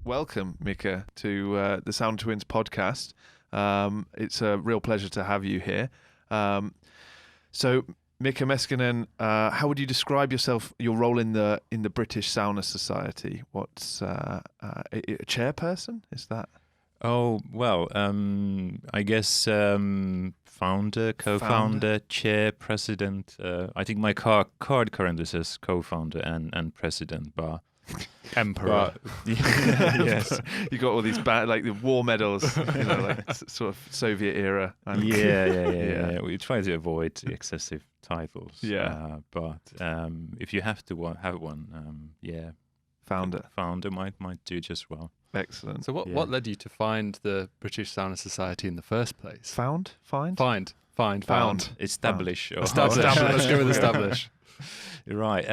welcome, Mika, to the Sauna Twins podcast. It's a real pleasure to have you here. So, Mika Meskanen, how would you describe yourself, your role in the British Sauna Society? What's a chairperson? Is that? Oh, well, I guess founder, co-founder, chair, president. I think my card currently says co-founder and president, but emperor. Yes, You got all these like the war medals, like sort of Soviet era. Yeah. We try to avoid excessive titles. Yeah. But if you have to have one, founder might do just well. Excellent. So what led you to find the British Sauna Society in the first place? Find. Establish. Let's go with establish. Right.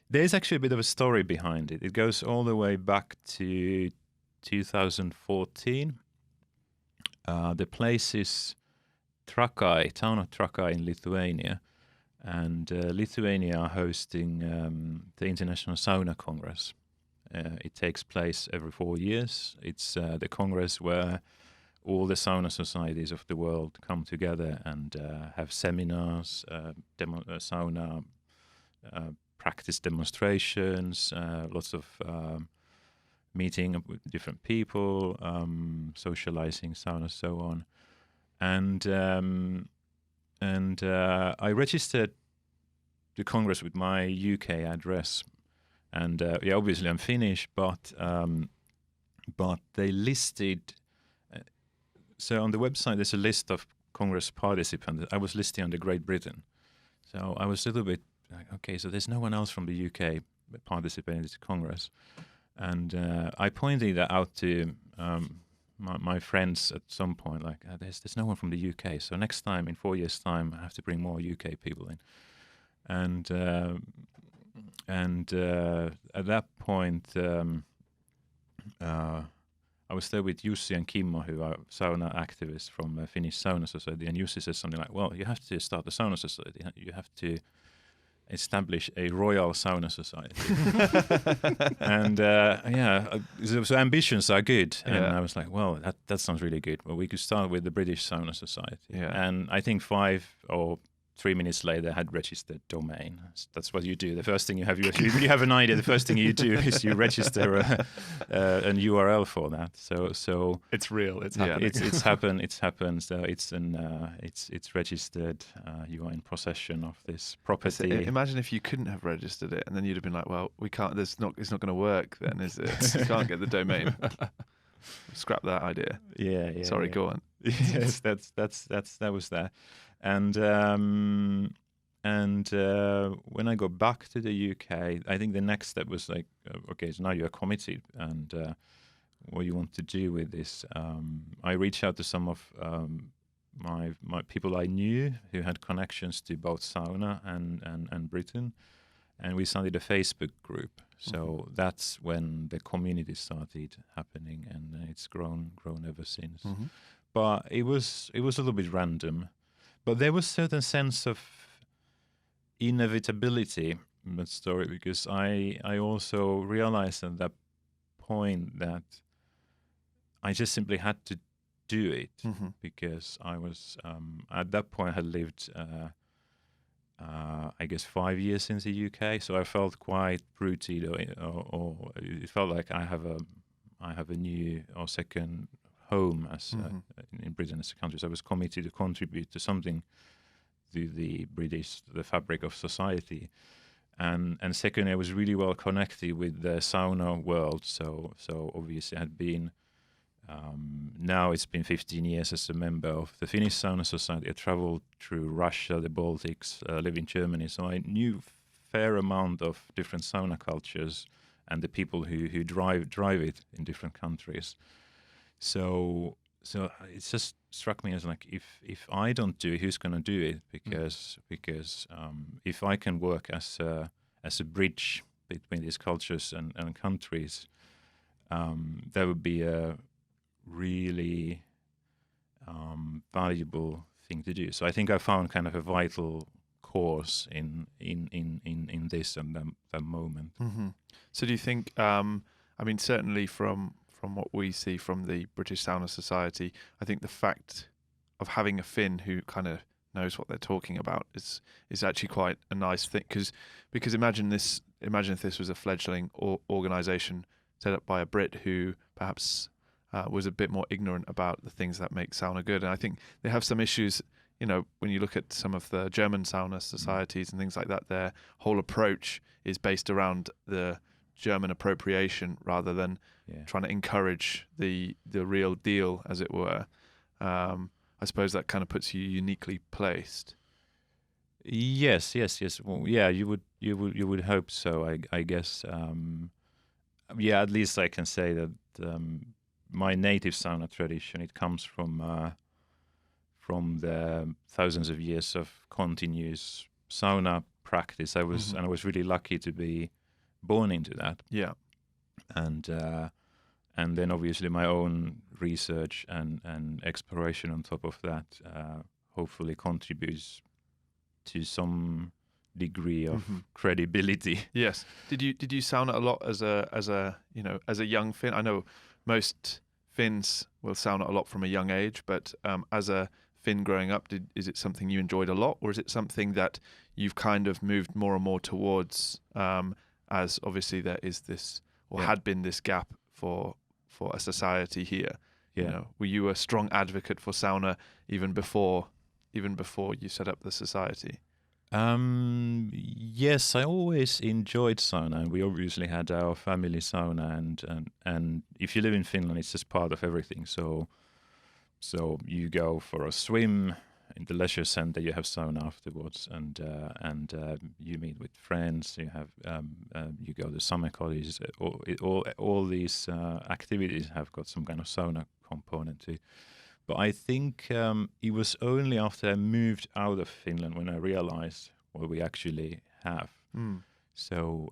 There's actually a bit of a story behind it. It goes all the way back to 2014. The place is Trakai, town of Trakai in Lithuania. And Lithuania are hosting the International Sauna Congress. It takes place every 4 years. It's the congress where all the sauna societies of the world come together and have seminars, sauna practice demonstrations, lots of meeting with different people, socializing sauna, so on. And I registered the congress with my UK address. And obviously I'm Finnish, but they listed. So on the website there's a list of Congress participants. I was listed under Great Britain, so I was a little bit like, okay, so there's no one else from the UK participating in this Congress, and I pointed that out to my friends at some point. Like, there's no one from the UK, so next time in 4 years' time I have to bring more UK people in, and at that point, I was there with Jussi and Kimmo, who are sauna activists from Finnish Sauna Society. And Jussi says something like, well, you have to start the Sauna Society. You have to establish a Royal Sauna Society. And so ambitions are good. And I was like, well, that sounds really good. Well, we could start with the British Sauna Society. Yeah. And I think 5 or 3 minutes later, I had registered domain. That's what you do. The first thing you have, you have an idea. The first thing you do is you register an URL for that. So it's real. It's happening. It's happened. It's happened. So it's registered. You are in possession of this property. Imagine if you couldn't have registered it, and then you'd have been like, well, we can't. It's not going to work. Then is it? You can't get the domain. Scrap that idea. Yeah. Sorry, go on. Yes, that was that. And when I go back to the UK, I think the next step was like, okay, so now you're committed, and what you want to do with this. I reached out to some of my people I knew who had connections to both sauna and Britain, and we started a Facebook group. So that's when the community started happening, and it's grown ever since. Mm-hmm. But it was a little bit random. But there was a certain sense of inevitability in that story, because I also realized at that point that I just simply had to do it, because I was at that point I had lived I guess 5 years in the UK, so I felt quite rooted, or it felt like I have a new or second home as in Britain as a country. So I was committed to contribute to something to the fabric of society, and secondly, I was really well connected with the sauna world. So obviously I had been. Now it's been 15 years as a member of the Finnish Sauna Society. I traveled through Russia, the Baltics, live in Germany, so I knew fair amount of different sauna cultures and the people who drive it in different countries. So it just struck me as like, if I don't do it, who's going to do it? Because if I can work as a bridge between these cultures and countries, that would be a really valuable thing to do. So I think I found kind of a vital course in this and that moment. Mm-hmm. So do you think, I mean, certainly from what we see from the British Sauna Society, I think the fact of having a Finn who kind of knows what they're talking about is actually quite a nice thing, because imagine if this was a fledgling organisation set up by a Brit who perhaps was a bit more ignorant about the things that make sauna good. And I think they have some issues, when you look at some of the German sauna societies and things like that, their whole approach is based around the German appropriation rather than trying to encourage the real deal, as it were. I suppose that kind of puts you uniquely placed. Yes. Well, yeah, you would hope so. I guess. At least I can say that my native sauna tradition, it comes from the thousands of years of continuous sauna practice. I was really lucky to be born into that. Yeah, and then obviously my own research and exploration on top of that hopefully contributes to some degree of credibility. Yes. Did you sauna a lot as a young Finn? I know most Finns will sauna a lot from a young age, but as a Finn growing up, is it something you enjoyed a lot, or is it something that you've kind of moved more and more towards, as obviously there is this, or had been this gap for a society here? Yeah. Were you a strong advocate for sauna even before you set up the society? Yes, I always enjoyed sauna, and we obviously had our family sauna, and if you live in Finland, it's just part of everything. So you go for a swim in the leisure center, you have sauna afterwards, and you meet with friends. You have you go to summer cottages. All these activities have got some kind of sauna component to it. But I think it was only after I moved out of Finland when I realized what we actually have. So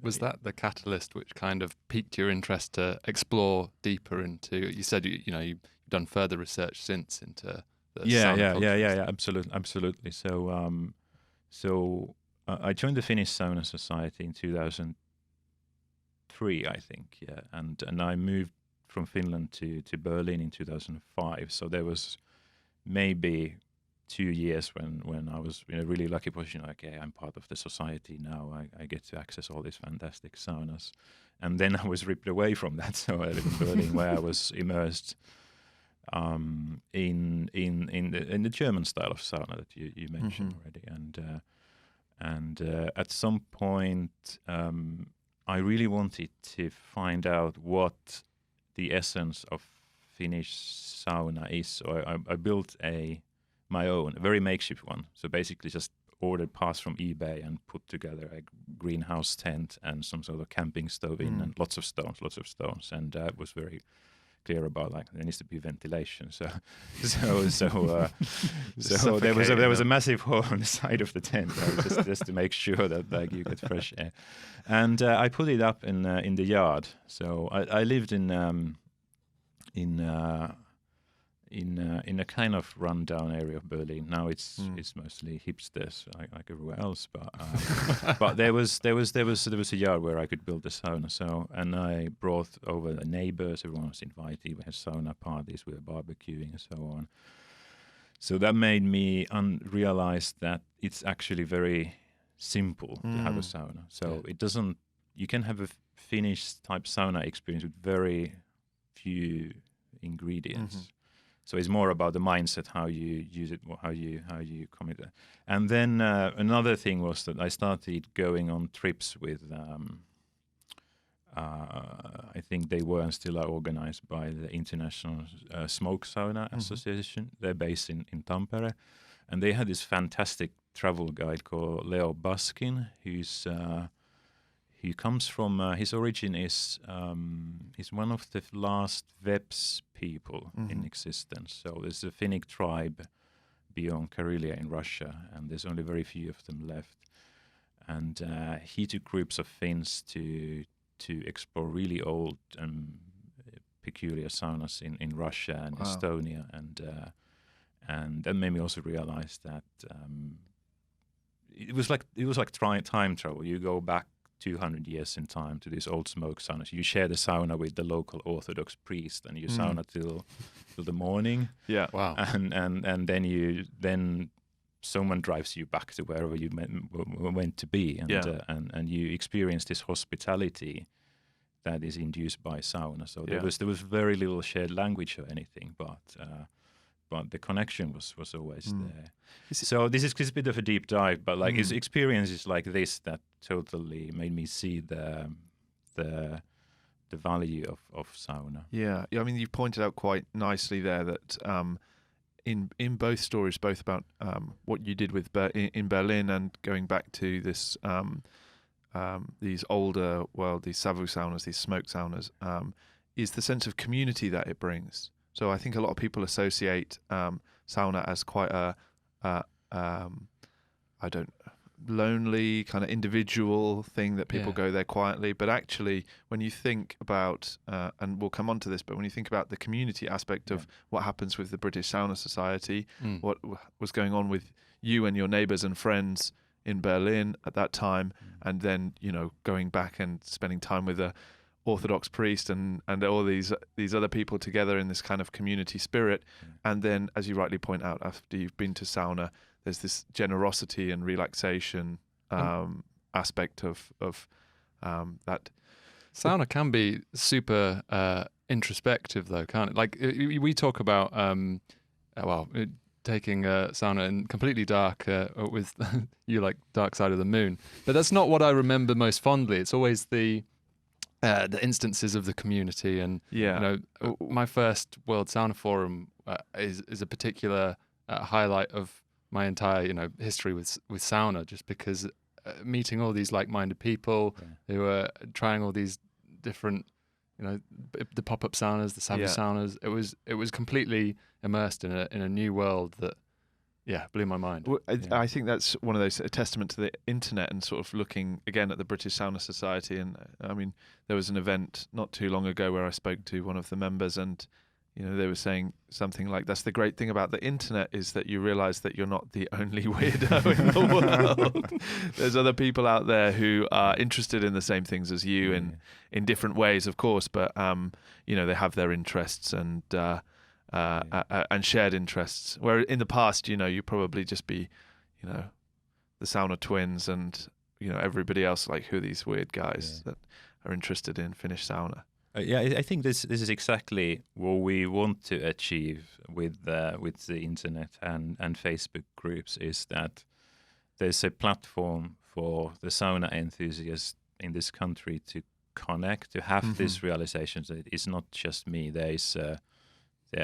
was that the catalyst which kind of piqued your interest to explore deeper into? You said you've done further research since into the sauna culture. Absolutely. So I joined the Finnish Sauna Society in 2003, I think. Yeah, and I moved from Finland to Berlin in 2005. So there was maybe 2 years when I was in a really lucky position. Like, okay, I'm part of the society now. I get to access all these fantastic saunas. And then I was ripped away from that. So I live in Berlin, where I was immersed in the German style of sauna that you mentioned already. And at some point, I really wanted to find out what the essence of Finnish sauna is. So I built my own, a very makeshift one. So basically just ordered parts from eBay and put together a greenhouse tent and some sort of camping stove in, and lots of stones. And I was very clear about, like, there needs to be ventilation. So there was a massive hole on the side of the tent, just to make sure that, like, you get fresh air. And I put it up in the yard. So I lived in a kind of rundown area of Berlin. Now it's mostly hipsters, like everywhere else. But there was a yard where I could build a sauna. So, and I brought over the neighbors. Everyone was invited. We had sauna parties. We were barbecuing and so on. So that made me realize that it's actually very simple to have a sauna. So it doesn't. You can have a Finnish type sauna experience with very few ingredients. So it's more about the mindset, how you use it, how you commit it. And then another thing was that I started going on trips with, I think they were and still are organized by the International Smoke Sauna Association. They're based in Tampere. And they had this fantastic travel guide called Leo Baskin, he comes from, his origin is, he's one of the last Veps people in existence. So there's a Finnic tribe beyond Karelia in Russia, and there's only very few of them left. And he took groups of Finns to explore really old and peculiar saunas in Russia and Estonia, and that made me also realize that it was like time travel. You go back 200 years in time to these old smoke saunas. You share the sauna with the local Orthodox priest, and you sauna till the morning. Yeah. Wow. And then someone drives you back to wherever you went to be, and you experience this hospitality that is induced by sauna. So there was very little shared language or anything, but the connection was always there. So this is a bit of a deep dive, but like it's experiences like this that totally made me see the value of sauna. Yeah, I mean, you've pointed out quite nicely there that in both stories, both about what you did with in Berlin and going back to this these older these savu saunas, these smoke saunas, is the sense of community that it brings. So I think a lot of people associate sauna as quite a lonely kind of individual thing that people go there quietly. But actually, when you think about, and we'll come on to this, but when you think about the community aspect of what happens with the British Sauna Society, what was going on with you and your neighbours and friends in Berlin at that time, and then going back and spending time with a Orthodox priest and all these other people together in this kind of community spirit. And then, as you rightly point out, after you've been to sauna, there's this generosity and relaxation aspect of that. Sauna can be super introspective, though, can't it? Like we talk about, taking a sauna in completely dark with you like Dark Side of the Moon, but that's not what I remember most fondly. It's always the instances of the community, and my first World Sauna Forum is a particular highlight of my entire history with sauna, just because meeting all these like-minded people who are trying all these different the pop-up saunas, the savu saunas. It was completely immersed in a new world that blew my mind. Well, I think that's one of those, a testament to the internet and sort of looking again at the British Sauna Society. And I mean, there was an event not too long ago where I spoke to one of the members, and they were saying something like, that's the great thing about the internet, is that you realize that you're not the only weirdo in the world. There's other people out there who are interested in the same things as you in different ways, of course, but they have their interests and shared interests. Where in the past, you probably just be, the Sauna Twins and everybody else, like, who are these weird guys that are interested in Finnish sauna. I think this is exactly what we want to achieve with the internet and Facebook groups, is that there's a platform for the sauna enthusiasts in this country to connect, to have this realization that it's not just me. There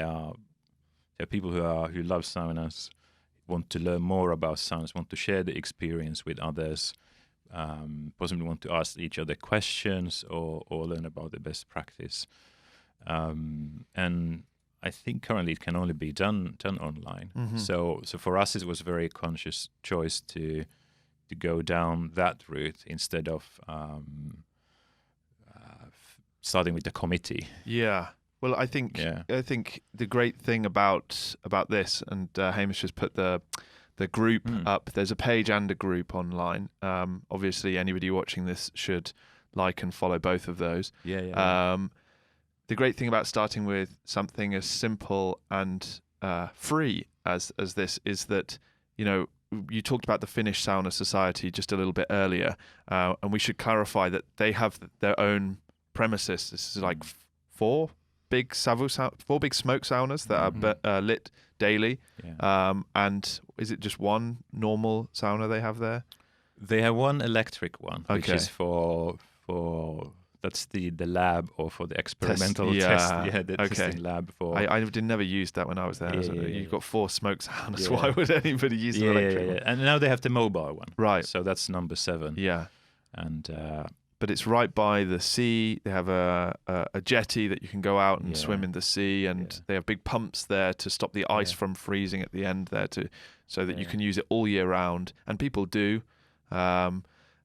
are people who love saunas, want to learn more about saunas, want to share the experience with others, possibly want to ask each other questions or learn about the best practice. And I think currently it can only be done online. So for us, it was a very conscious choice to go down that route instead of starting with the committee. Yeah. Well, I think the great thing about this, and Hamish has put the group up. There's a page and a group online. Obviously, anybody watching this should like and follow both of those. The great thing about starting with something as simple and free as this is that you talked about the Finnish Sauna Society just a little bit earlier, and we should clarify that they have their own premises. This is like four big smoke saunas that are lit daily. And is it just one normal sauna they have there? They have one electric one, which is for that's the lab, or for the experimental test. The testing lab for. I never used that when I was there. You've got four smoke saunas. Why would anybody use the electric one? And now they have the mobile one. Right. So that's number 7. Yeah. And but it's right by the sea. They have a jetty that you can go out and swim in the sea, and they have big pumps there to stop the ice from freezing at the end there, so that you can use it all year round. And people do.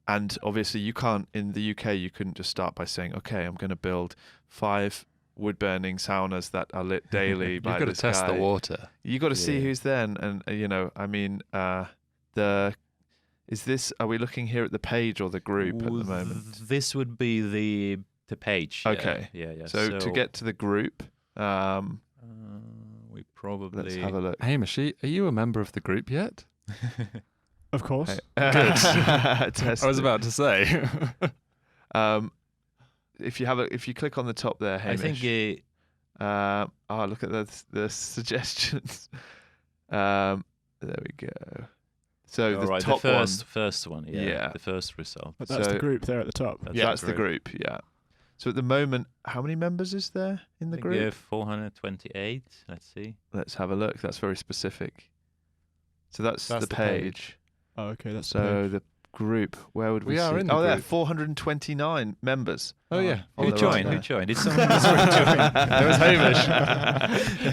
And obviously you can't, in the UK, you couldn't just start by saying, okay, I'm going to build 5 wood-burning saunas that are lit daily by You've got to test the water. You've got to see who's there. And I mean, Is this? Are we looking here at the page or the group at the moment? This would be the page. Okay. Yeah. So to get to the group, we probably let's have a look. Hamish, are you a member of the group yet? Of course. Good. I was about to say. If you click on the top there, Hamish. I think. Look at the suggestions. There we go. So the top first one, the first result. But that's the group there at the top. That's the group, yeah. So at the moment, how many members is there in the group? Yeah, 428. Let's see. Let's have a look. That's very specific. So that's the page. Oh, okay. That's so the group. Where would we see? Are in the there, group. 429 members. Oh yeah. Who joined? Right Who joined? Did someone join? That was Hamish.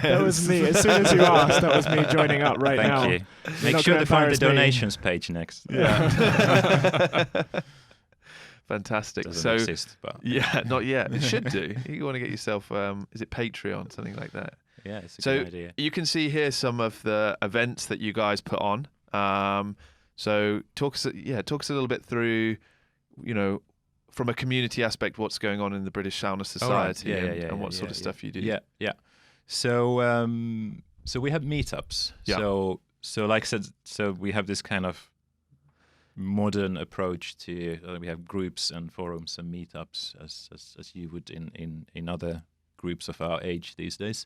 That was me. As soon as you asked, that was me joining up right now. Thank you. Make sure to find the donations page next. Yeah. Fantastic. Doesn't exist, but yeah, not yet. It should do. You want to get yourself, is it Patreon, something like that? Yeah, it's a good idea. You can see here some of the events that you guys put on. So talk us a little bit through, from a community aspect, what's going on in the British Sauna Society and what sort of stuff you do. Yeah. So we have meetups. Yeah. So like I said, we have this kind of modern approach to we have groups and forums and meetups as you would in other groups of our age these days.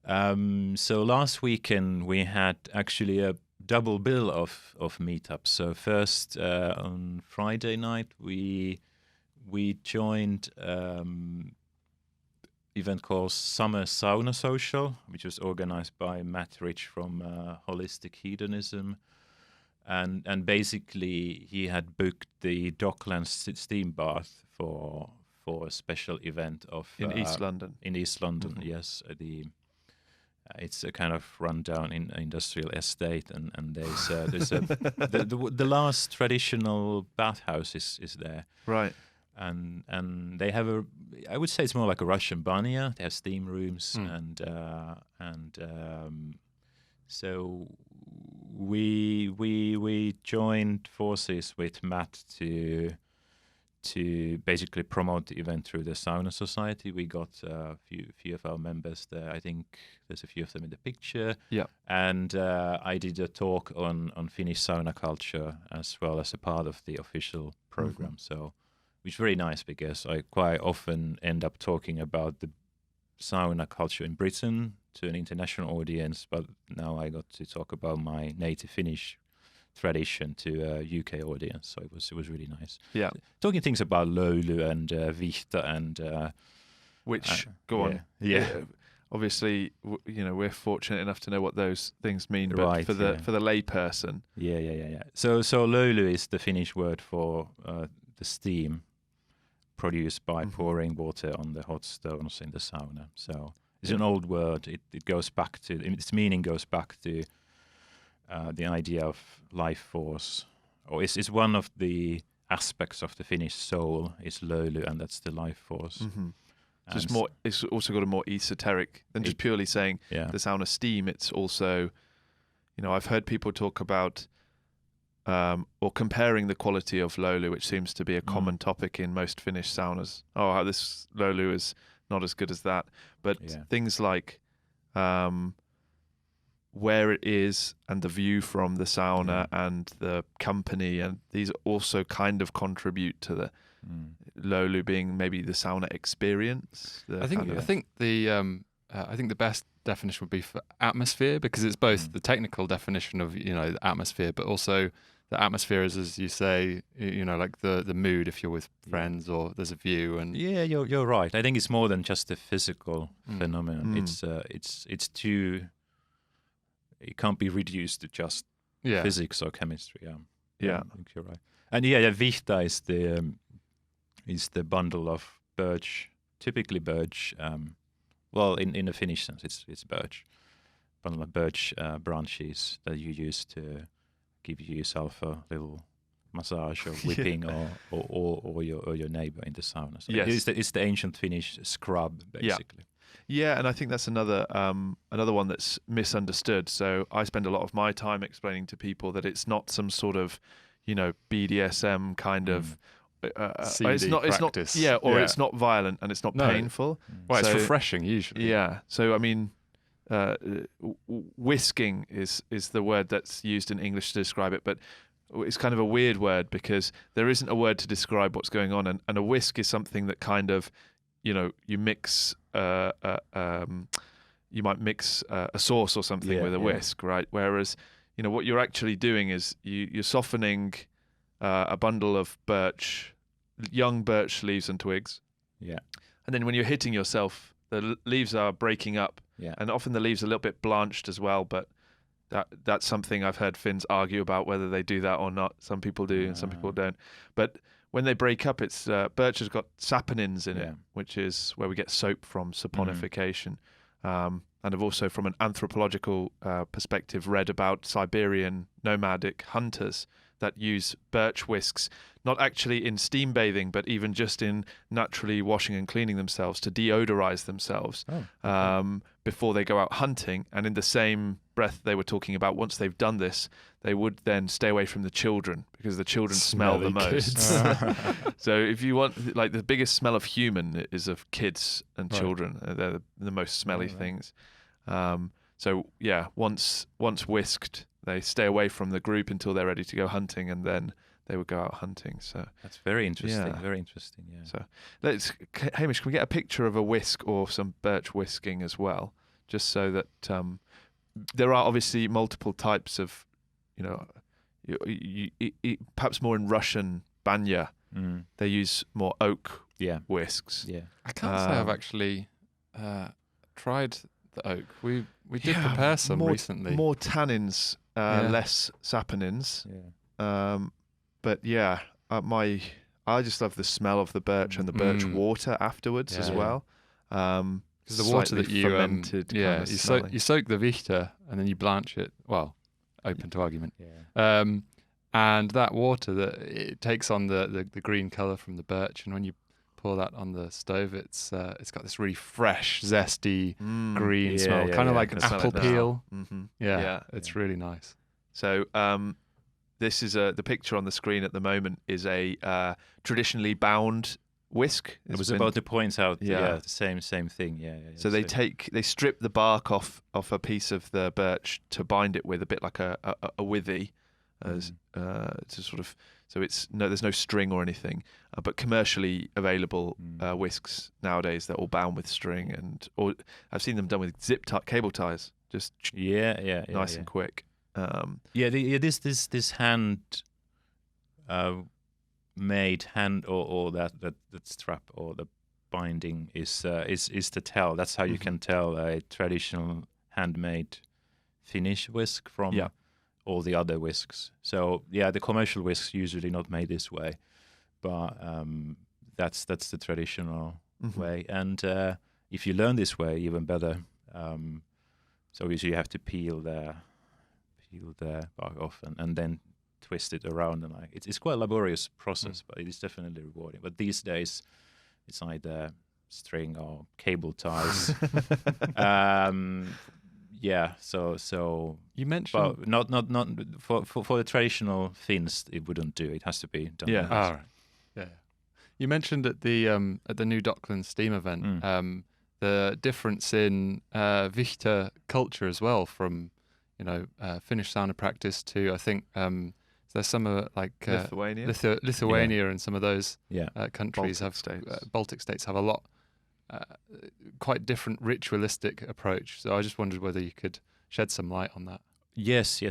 So last weekend we had actually a double bill of meetups. So first on Friday night we joined event called Summer Sauna Social, which was organized by Matt Rich from Holistic Hedonism. And basically he had booked the Docklands steam bath for a special event in East London. In East London, yes. It's a kind of rundown in industrial estate, and there's the last traditional bathhouse is there. Right. And they have I would say it's more like a Russian banya. They have steam rooms so we joined forces with Matt to basically promote the event through the Sauna Society. We got a few of our members there. I think there's a few of them in the picture. Yeah. And I did a talk on Finnish sauna culture as well as a part of the official program. So which is very nice because I quite often end up talking about the sauna culture in Britain to an international audience, but now I got to talk about my native Finnish tradition to a UK audience, so it was really nice. Yeah, talking things about löyly and vihta and which go on. Yeah. Obviously, we're fortunate enough to know what those things mean, but right, for the lay person, yeah. So löyly is the Finnish word for the steam produced by pouring water on the hot stones in the sauna. So it's an old word. It goes back to its meaning goes back to the idea of life force, or it's one of the aspects of the Finnish soul is löyly, and that's the life force. Mm-hmm. So it's also got a more esoteric than just purely saying the sauna steam. It's also, I've heard people talk about or comparing the quality of löyly, which seems to be a common topic in most Finnish saunas. Oh, how this löyly is not as good as that. But things like where it is and the view from the sauna and the company, and these also kind of contribute to the löyly being maybe the sauna experience. I think the best definition would be for atmosphere, because it's both the technical definition of the atmosphere, but also the atmosphere is, as you say, like the mood if you're with friends or there's a view. And you're right. I think it's more than just a physical phenomenon. It's too. It can't be reduced to just physics or chemistry. I think you're right. And vihta is the bundle of birch, typically birch. Well, in the Finnish sense, it's birch, bundle of birch branches that you use to give yourself a little massage or whipping or your neighbor in the sauna. So it's the ancient Finnish scrub, basically. Yeah, and I think that's another one that's misunderstood. So I spend a lot of my time explaining to people that it's not some sort of, BDSM kind of. CD practice. It's not violent and it's not painful. Well, it's refreshing usually. Yeah. So I mean, whisking is the word that's used in English to describe it, but it's kind of a weird word because there isn't a word to describe what's going on, and a whisk is something that kind of, you mix. You might mix a sauce or something with a whisk, right? Whereas, what you're actually doing is you're softening a bundle of young birch leaves and twigs. Yeah. And then when you're hitting yourself, the leaves are breaking up. Yeah. And often the leaves are a little bit blanched as well, but that's something I've heard Finns argue about whether they do that or not. Some people do and some people don't. But when they break up, it's birch has got saponins in it, which is where we get soap from, saponification. And I've also, from an anthropological perspective, read about Siberian nomadic hunters that use birch whisks, not actually in steam bathing, but even just in naturally washing and cleaning themselves to deodorize themselves before they go out hunting. And in the same breath, they were talking about once they've done this, they would then stay away from the children because the children smell the most. So if you want, like, the biggest smell of human is of kids and children. They're the most smelly things. So yeah, once whisked, they stay away from the group until they're ready to go hunting, and then they would go out hunting. So that's very interesting. Very interesting. Yeah. So Hamish, can we get a picture of a whisk or some birch whisking as well, just so that there are obviously multiple types of, perhaps more in Russian banya, they use more oak whisks. Yeah, I can't say I've actually tried the oak. We did prepare some recently. More tannins, less saponins. Yeah. But I just love the smell of the birch and the birch water afterwards as well. Because the water that you fermented, you soak the Vichter and then you blanch it. Well, open to argument. Yeah. And that water that it takes on the green color from the birch, and when you pour that on the stove, it's got this really fresh, zesty green smell, kind of like an apple peel. Mm-hmm. It's really nice. So this is the picture on the screen at the moment is a traditionally bound whisk. I was about to point out the same thing. Yeah. So they strip the bark off a piece of the birch to bind it with, a bit like a withy, as to sort of, so there's no string or anything, but commercially available whisks nowadays, they're all bound with string, or I've seen them done with cable ties, just nice and quick. This hand made hand or that strap or the binding is the tell. That's how you can tell a traditional handmade Finnish whisk from all the other whisks. So the commercial whisks usually not made this way, but that's the traditional way. And if you learn this way, even better. So usually you have to peel the bark off and then twist it around, and it's quite a laborious process, but it is definitely rewarding. But these days, it's either string or cable ties. So you mentioned, but not for the traditional Finns, it wouldn't do. It has to be done. Yeah. All right. Yeah. You mentioned at the new Docklands Steam event the difference in Vichter culture as well, from Finnish sauna practice to, I think there's some like Lithuania and some of those countries Baltic states have a lot quite different ritualistic approach. So I just wondered whether you could shed some light on that. Yes.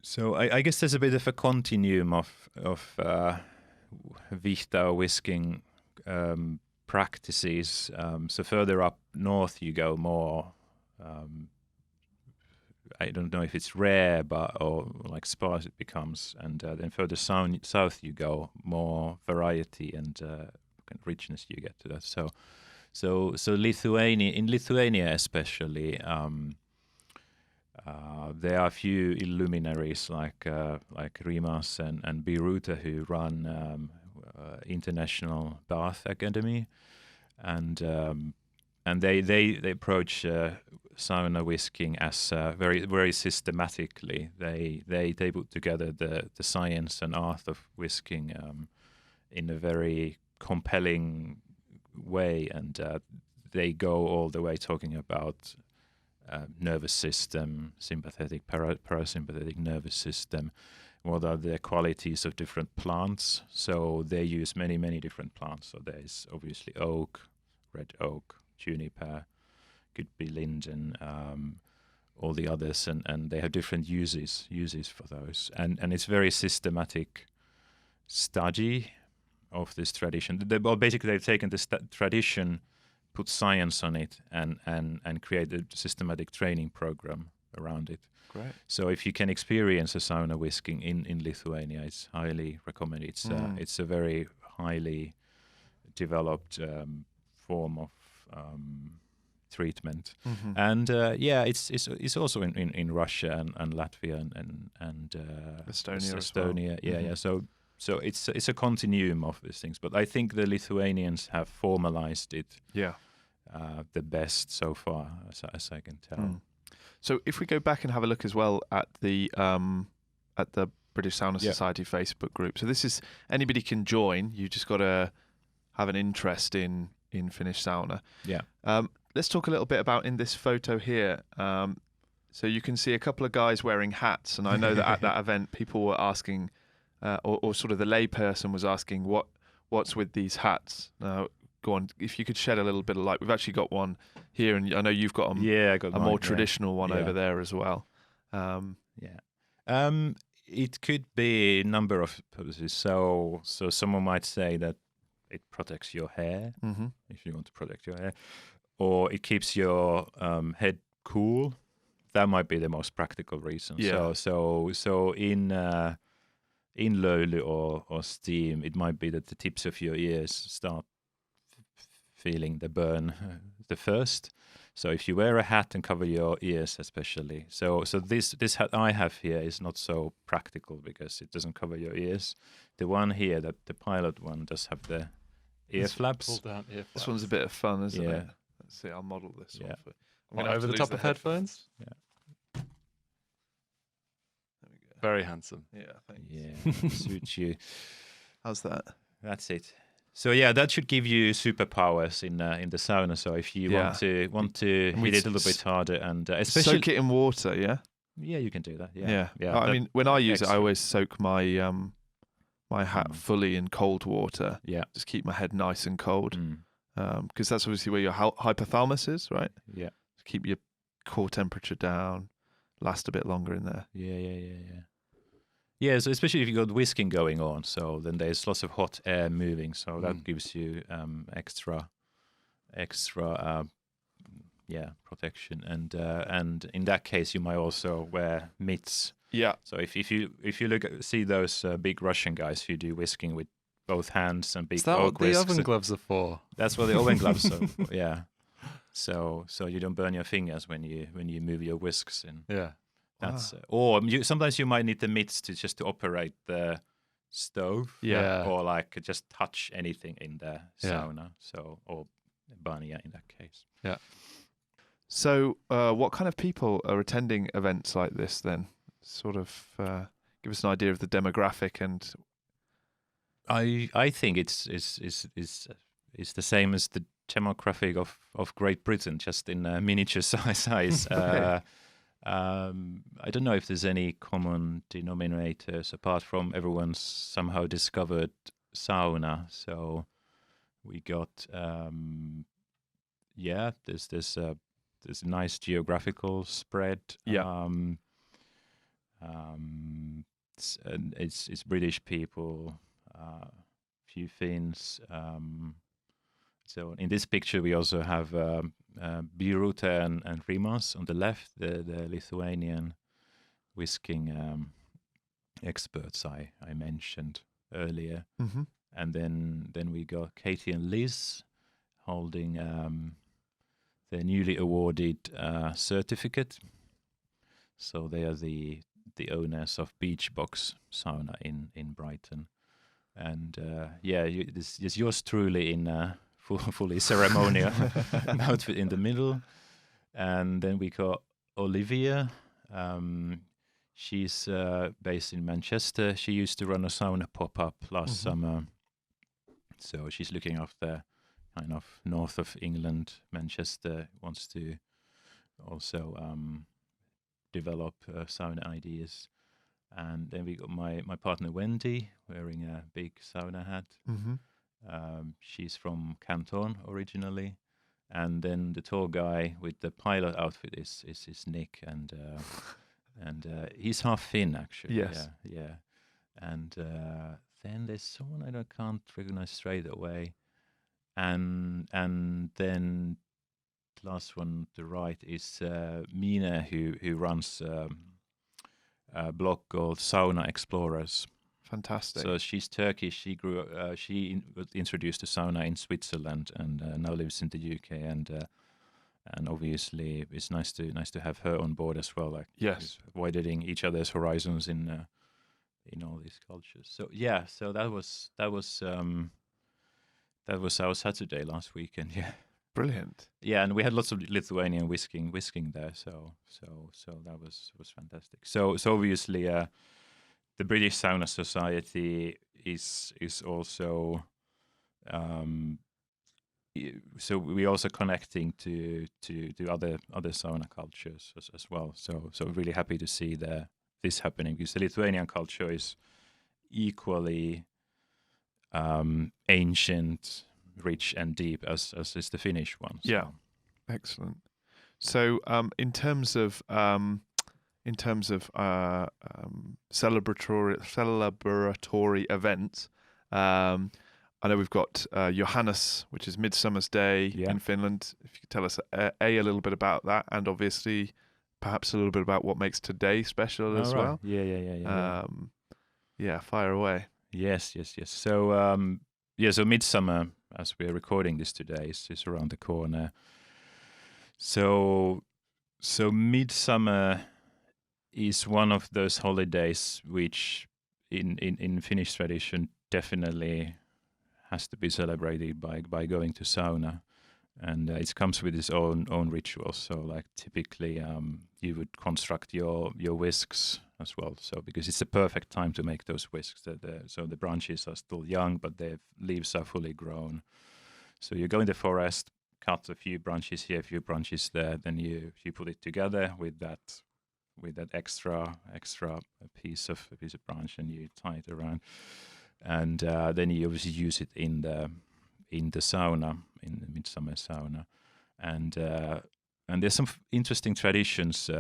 So I guess there's a bit of a continuum of Vichter whisking practices. So further up north you go more. I don't know if it's rare, or like sparse it becomes, and then further south you go, more variety and richness you get to that. So Lithuania especially, there are a few illuminaries like Rimas and Biruta who run International Bath Academy, and they approach sauna whisking as very very systematically. They put together the science and art of whisking in a very compelling way, and they go all the way talking about nervous system, sympathetic, parasympathetic nervous system. What are the qualities of different plants? So they use many different plants. So there's obviously oak, red oak, juniper, could be linden, all the others, and they have different uses for those. And it's very systematic study of this tradition. Basically, they've taken this tradition, put science on it, and create a systematic training program around it. Great. So if you can experience a sauna whisking in Lithuania, it's highly recommended. It's a very highly developed form of treatment, and it's also in Russia and Latvia and Estonia. Yeah. So it's a continuum of these things, but I think the Lithuanians have formalized it the best so far, as I can tell. So if we go back and have a look as well at the British Sauna Society Facebook group. So this is, anybody can join. You just got to have an interest in Finnish sauna. Yeah. Let's talk a little bit about in this photo here. So you can see a couple of guys wearing hats, and I know that at that event people were asking, or sort of the layperson was asking, what's with these hats? Now, go on, if you could shed a little bit of light. We've actually got one here, and I know you've got I got a more traditional one over there as well. It could be a number of purposes. So someone might say that it protects your hair, if you want to protect your hair, or it keeps your head cool. That might be the most practical reason. Yeah. So in löyly or steam, it might be that the tips of your ears start feeling the burn the first. So if you wear a hat and cover your ears especially, so this hat I have here is not so practical because it doesn't cover your ears. The one here, that the pilot one, does have the ear flaps. Pull down ear flaps. This one's a bit of fun, isn't it? Let's see, I'll model this one. What, over the top of headphones? Yeah. There we go. Very handsome. Yeah, thanks. Yeah, suits you. How's that? That's it. So yeah, that should give you superpowers in the sauna. So if you want to hit it a little bit harder, and especially soak it in water, yeah, you can do that. Yeah. I mean, when I use it, I always soak my my hat fully in cold water. Yeah, just keep my head nice and cold, because that's obviously where your hypothalamus is, right? Yeah, to keep your core temperature down, last a bit longer in there. Yeah, so especially if you got whisking going on, so then there's lots of hot air moving, so that gives you extra protection, and in that case you might also wear mitts. Yeah. So if you see those big Russian guys who do whisking with both hands and big Is that oak what the whisks, oven gloves are for? That's what the oven gloves are. Yeah. So you don't burn your fingers when you move your whisks in. Yeah. That's or sometimes you might need the mitts to operate the stove, or like just touch anything in the sauna, so or banya in that case. Yeah. So, what kind of people are attending events like this then? Sort of give us an idea of the demographic, and I think it's the same as the demographic of Great Britain, just in miniature size. Okay. I don't know if there's any common denominators apart from everyone's somehow discovered sauna. So we got there's a nice geographical spread. It's British people, few Finns. So in this picture we also have Birute and Rimas on the left, the Lithuanian whisking experts I mentioned earlier, and then we got Katie and Liz holding their newly awarded certificate. So they are the owners of Beach Box Sauna in Brighton, and this is yours truly in fully ceremonial outfit in the middle. And then we got Olivia. She's based in Manchester. She used to run a sauna pop-up last summer. So she's looking after kind of north of England, Manchester, wants to also develop sauna ideas. And then we got my partner Wendy, wearing a big sauna hat. She's from Canton originally. And then the tall guy with the pilot outfit is Nick, and he's half Finn actually. Yes. Yeah. And then there's someone I can't recognize straight away, and then the last one to the right is Mina, who runs a blog called Sauna Explorers. Fantastic. So she's Turkish. She grew. Was introduced to sauna in Switzerland and now lives in the UK. And obviously it's nice to have her on board as well. Like, yes, widening each other's horizons in all these cultures. So yeah, so that was our Saturday last weekend. Yeah, brilliant. Yeah, and we had lots of Lithuanian whisking there. So that was fantastic. So obviously. The British Sauna Society is also so we also connecting to other sauna cultures as well. So really happy to see this happening, because the Lithuanian culture is equally ancient, rich, and deep as is the Finnish one. So. Yeah, excellent. So in terms of celebratory events, I know we've got Johannes, which is Midsummer's Day in Finland. If you could tell us a little bit about that, and obviously perhaps a little bit about what makes today special as well. Yeah. Fire away. Yes. So so Midsummer, as we are recording this today, is around the corner. So Midsummer is one of those holidays which in Finnish tradition definitely has to be celebrated by going to sauna, and it comes with its own rituals. So like typically you would construct your whisks as well, so because it's the perfect time to make those whisks. So the branches are still young, but their leaves are fully grown. So you go in the forest, cut a few branches here, a few branches there, then you put it together with that extra piece of branch, and you tie it around, and then you obviously use it in the sauna, in the midsummer sauna, and there's some interesting traditions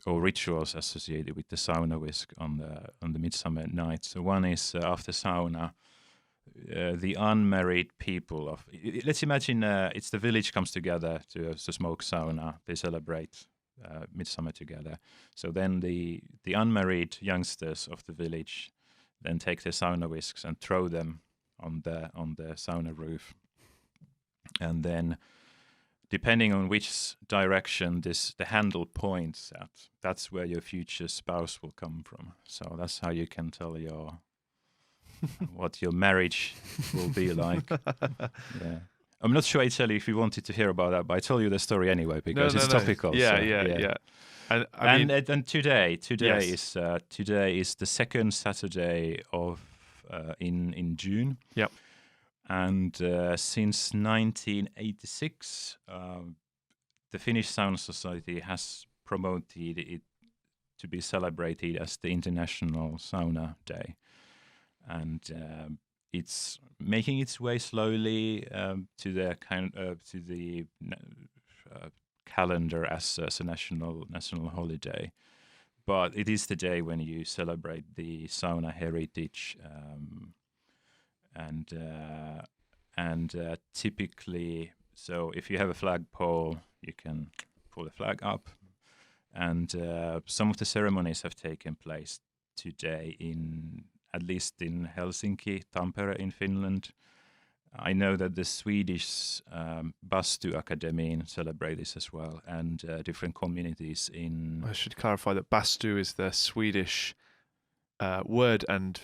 or rituals associated with the sauna whisk on the midsummer night. So one is after sauna, the unmarried people let's imagine it's the village comes together to smoke sauna. They celebrate midsummer together. So then the unmarried youngsters of the village then take their sauna whisks and throw them on the sauna roof, and then depending on which direction the handle points at, that's where your future spouse will come from. So that's how you can tell what your marriage will be like. Yeah. I'm not sure, Italy, if you wanted to hear about that, but I tell you the story anyway because it's topical. Yeah. And today yes. is the second Saturday of in June. Yep. And since 1986, the Finnish Sauna Society has promoted it to be celebrated as the International Sauna Day, and it's making its way slowly to the calendar as a national holiday. But it is the day when you celebrate the sauna heritage, and typically, so if you have a flagpole, you can pull the flag up, and some of the ceremonies have taken place today at least in Helsinki, Tampere in Finland. I know that the Swedish Bastu Academy celebrate this as well, and different communities in... I should clarify that Bastu is the Swedish word and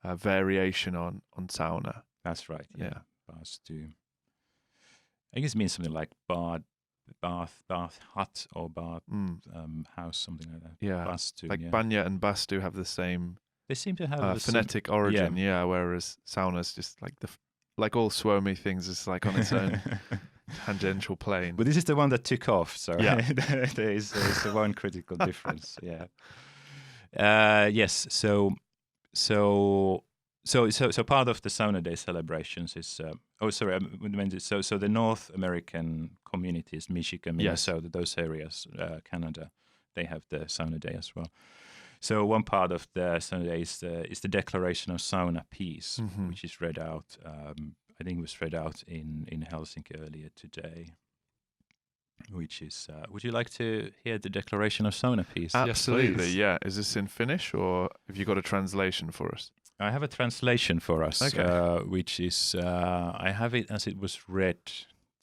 variation on sauna. That's right. Yeah. Bastu. I guess it means something like bath hut or bath house, something like that. Yeah, Bastu, like yeah. banya and bastu have the same They seem to have phonetic origin. Yeah, whereas sauna's just like like all Suomi things is like on its own tangential plane. But this is the one that took off, so Yeah. there's the one critical difference. Yeah. Yes. So part of the Sauna Day celebrations is so the North American communities, Michigan, Minnesota, those areas, Canada, they have the Sauna Day as well. So one part of the Sauna Day is the Declaration of Sauna Peace, which is read out. I think it was read out in Helsinki earlier today. Which is, would you like to hear the Declaration of Sauna Peace? Absolutely, Yes, yeah. Is this in Finnish, or have you got a translation for us? I have a translation for us, Okay. which is, I have it as it was read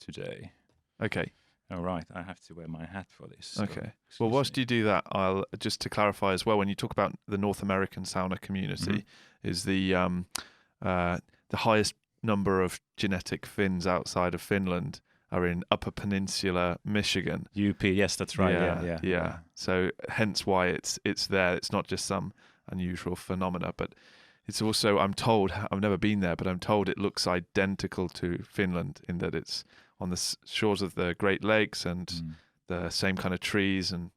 today. Okay. All right, I have to wear my hat for this. Okay. Well, whilst you do that, I'll just to clarify as well. When you talk about the North American sauna community, is the highest number of genetic Finns outside of Finland are in Upper Peninsula, Michigan. UP, yes, that's right. Yeah. So hence why it's there. It's not just some unusual phenomena, but it's also, I'm told, I've never been there, but I'm told it looks identical to Finland in that it's on the shores of the Great Lakes and the same kind of trees, and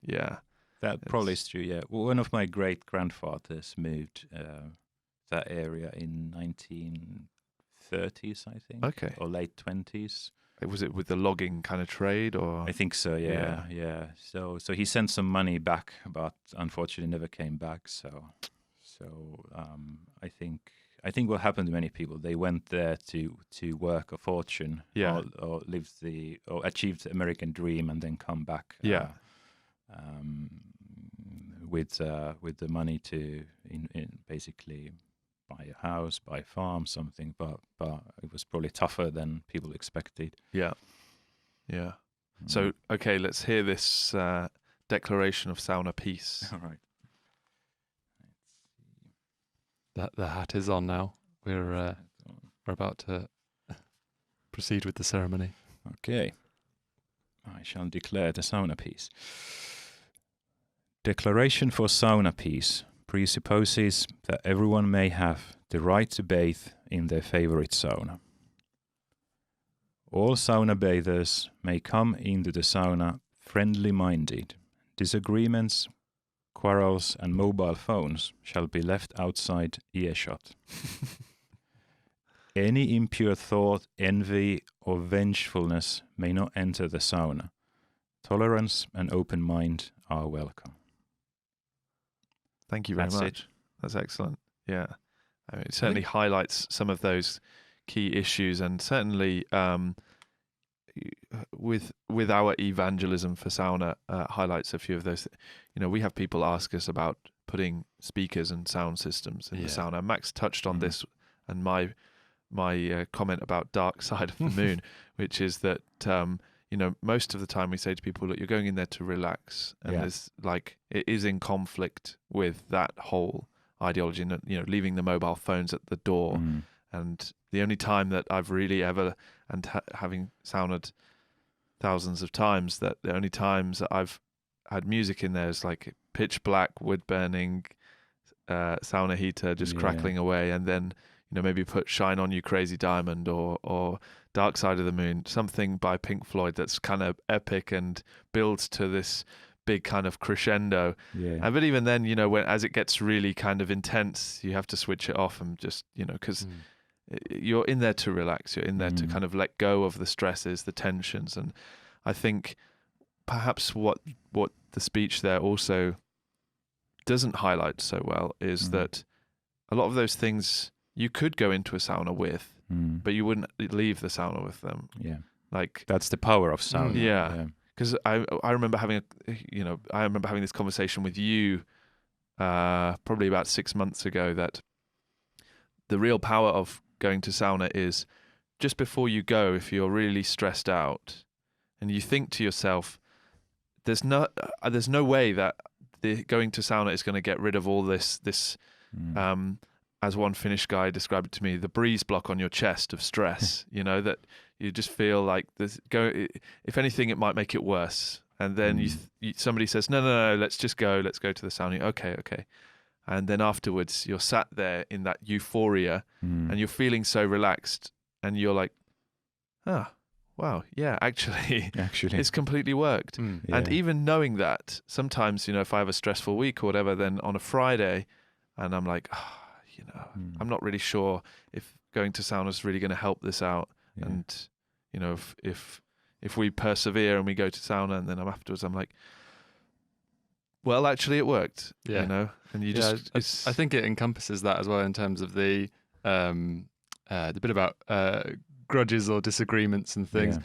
that probably is true. Yeah, well, one of my great grandfathers moved that area in 1930s, I think. Okay. Or late 20s. Was it with the logging kind of trade, or? I think so. Yeah. So he sent some money back, but unfortunately never came back. So I think what happened to many people, they went there to work a fortune, or achieve the American dream, and then come back. With the money to in basically buy a house, buy a farm, something, but it was probably tougher than people expected. Yeah. So, okay, let's hear this Declaration of Sauna Peace. All right. The hat is on now. We're about to proceed with the ceremony. Okay. I shall declare the Sauna Peace. Declaration for Sauna Peace presupposes that everyone may have the right to bathe in their favorite sauna. All sauna bathers may come into the sauna friendly-minded. Disagreements, quarrels, and mobile phones shall be left outside earshot. Any impure thought, envy, or vengefulness may not enter the sauna. Tolerance and open mind are welcome. Thank you very much. That's excellent. Yeah. I mean, it certainly highlights some of those key issues, and certainly with our evangelism for sauna highlights a few of those. We have people ask us about putting speakers and sound systems in the sauna. Max touched on this, and my comment about dark side of the moon, which is that most of the time we say to people, look, you're going in there to relax, and there's it is in conflict with that whole ideology, and leaving the mobile phones at the door. And the only time that I've really ever, and having sauned thousands of times, that the only times that I've had music in there is like pitch black, wood burning, sauna heater just crackling away, and then maybe put Shine On You Crazy Diamond or Dark Side of the Moon, something by Pink Floyd that's kind of epic and builds to this big kind of crescendo. But even then, as it gets really kind of intense, you have to switch it off and just, because you're in there to relax. You're in there to kind of let go of the stresses, the tensions. And I think perhaps what the speech there also doesn't highlight so well is that a lot of those things you could go into a sauna with, but you wouldn't leave the sauna with them. That's the power of sauna. Because I remember having this conversation with you probably about 6 months ago, that the real power of going to sauna is just before you go, if you're really stressed out and you think to yourself, there's no way that going to sauna is going to get rid of all this as one Finnish guy described it to me, the breeze block on your chest of stress, that you just feel like if anything, it might make it worse. And then somebody says, no, let's just go. Let's go to the sauna. Okay. And then afterwards, you're sat there in that euphoria and you're feeling so relaxed and you're like, wow, yeah, actually, it's completely worked. And even knowing that, sometimes, if I have a stressful week or whatever, then on a Friday, and I'm like, I'm not really sure if going to sauna is really going to help this out. Yeah. And, if we persevere and we go to sauna and then afterwards, I'm like, well, actually it worked, and you just, I think it encompasses that as well in terms of the bit about grudges or disagreements and things.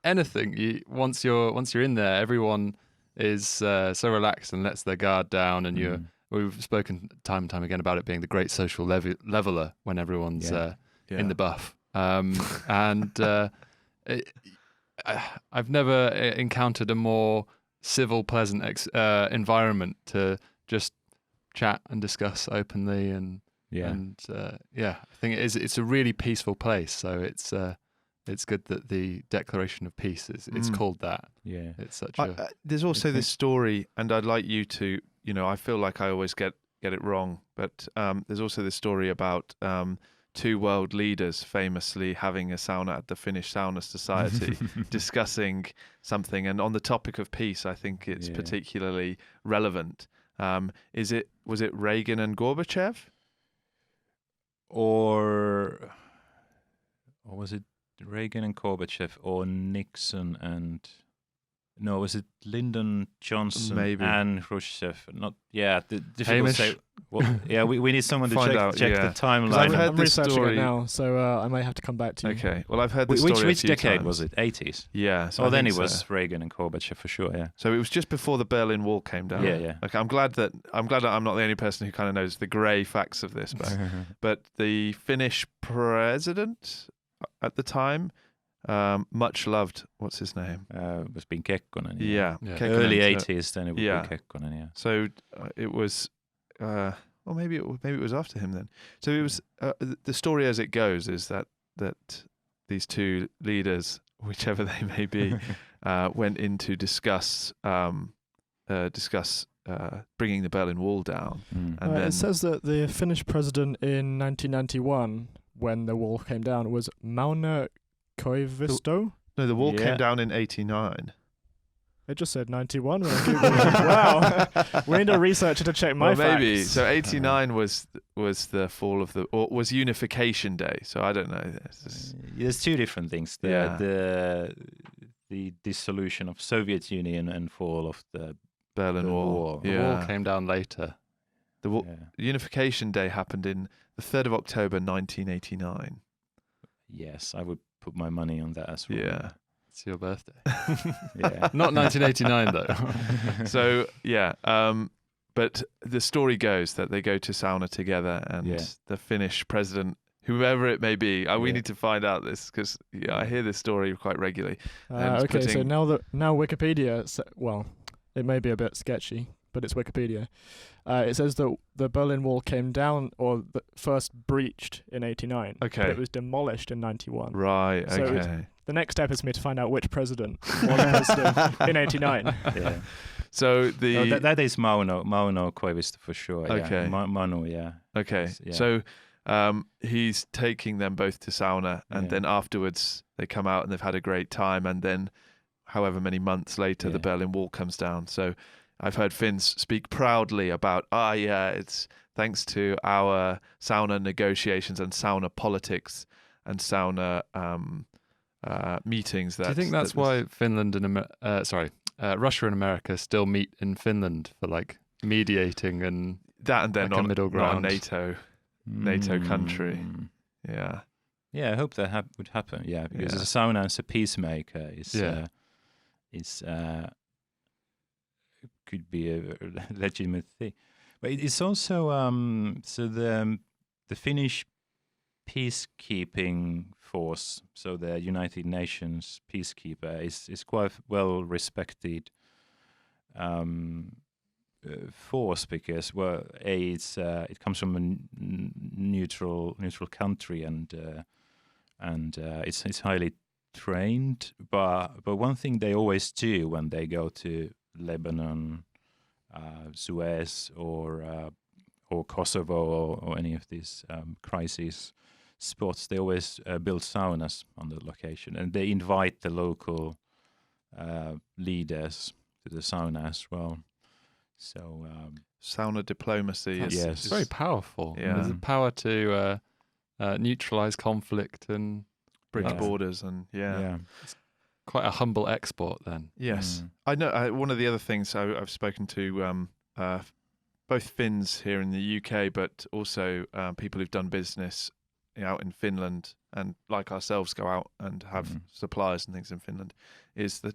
Anything once you're in there, everyone is so relaxed and lets their guard down, and we've spoken time and time again about it being the great social leveler when everyone's in the buff. I've never encountered a more civil, pleasant environment to just chat and discuss openly, and I think it's a really peaceful place. So it's good that the Declaration of Peace it's called that. Yeah, it's such a. There's also this story, and I'd like you to, I feel like I always get it wrong, but there's also this story about two world leaders famously having a sauna at the Finnish Sauna Society, discussing something, and on the topic of peace, I think it's particularly relevant. Was it Reagan and Gorbachev, or was it Reagan and Gorbachev, or Nixon and? No, was it Lyndon Johnson maybe and Khrushchev? Not difficult to say. Well, we need someone to check the timeline. I'm researching it now, so I might have to come back to you. Okay, well, I've heard the story Which a few decade times. was it? 80s? Yeah. So then it was Reagan and Gorbachev for sure, yeah. So it was just before the Berlin Wall came down. Yeah. Okay, I'm glad that I'm not the only person who kind of knows the grey facts of this, but the Finnish president at the time, much loved, what's his name? It was been Kekkonen. Yeah. Kekkonen, early 80s, then it would be Kekkonen, yeah. So it was, or maybe it was after him then. So it was, the story as it goes is that these two leaders, whichever they may be, went in to discuss bringing the Berlin Wall down. And then it says that the Finnish president in 1991, when the wall came down, was Mauno Koivisto? No, the wall came down in 89. It just said 91 when I Googled it. Wow. We need a researcher to check my facts. Maybe. So 89 was the fall of or was Unification Day. So I don't know. There's two different things. The dissolution of Soviet Union and fall of the Berlin Wall. The wall came down later. The Unification Day happened in the 3rd of October 1989. Yes, I would put my money on that as well. Yeah. It's your birthday. Yeah. Not 1989 though. So but the story goes that they go to sauna together, and the Finnish president, whoever it may be, we need to find out this, because I hear this story quite regularly. Okay, so now Wikipedia, it may be a bit sketchy, but it's Wikipedia. It says that the Berlin Wall came down, or first breached in 89. Okay. But it was demolished in 91. Right, so okay. The next step is for me to find out which president was president in 89. Yeah. So that is Mauno Koivisto for sure. Okay. Yeah. Manu, yeah. Okay. Yeah. So he's taking them both to sauna, and then afterwards they come out and they've had a great time, and then however many months later the Berlin Wall comes down. So I've heard Finns speak proudly about, it's thanks to our sauna negotiations and sauna politics and sauna meetings. Do you think that's why Finland and Russia and America still meet in Finland for like mediating and that, and they're like a middle ground? Not a NATO country. Yeah. Yeah, I hope that would happen. Yeah, because a sauna as a peacemaker is could be a legitimate thing, but it's also so the Finnish peacekeeping force, so the United Nations peacekeeper is quite well respected force, because it comes from a neutral country, and and it's highly trained. But one thing they always do when they go to Lebanon, Suez, or Kosovo, or any of these crisis spots, they always build saunas on the location, and they invite the local leaders to the sauna as well. So sauna diplomacy is, yes, it's very powerful. Yeah. There's the power to neutralize conflict and bridge Yeah. borders, and quite a humble export then. Yes, I know. One of the other things I've spoken to both Finns here in the UK, but also people who've done business out in Finland, and like ourselves go out and have suppliers and things in Finland, is that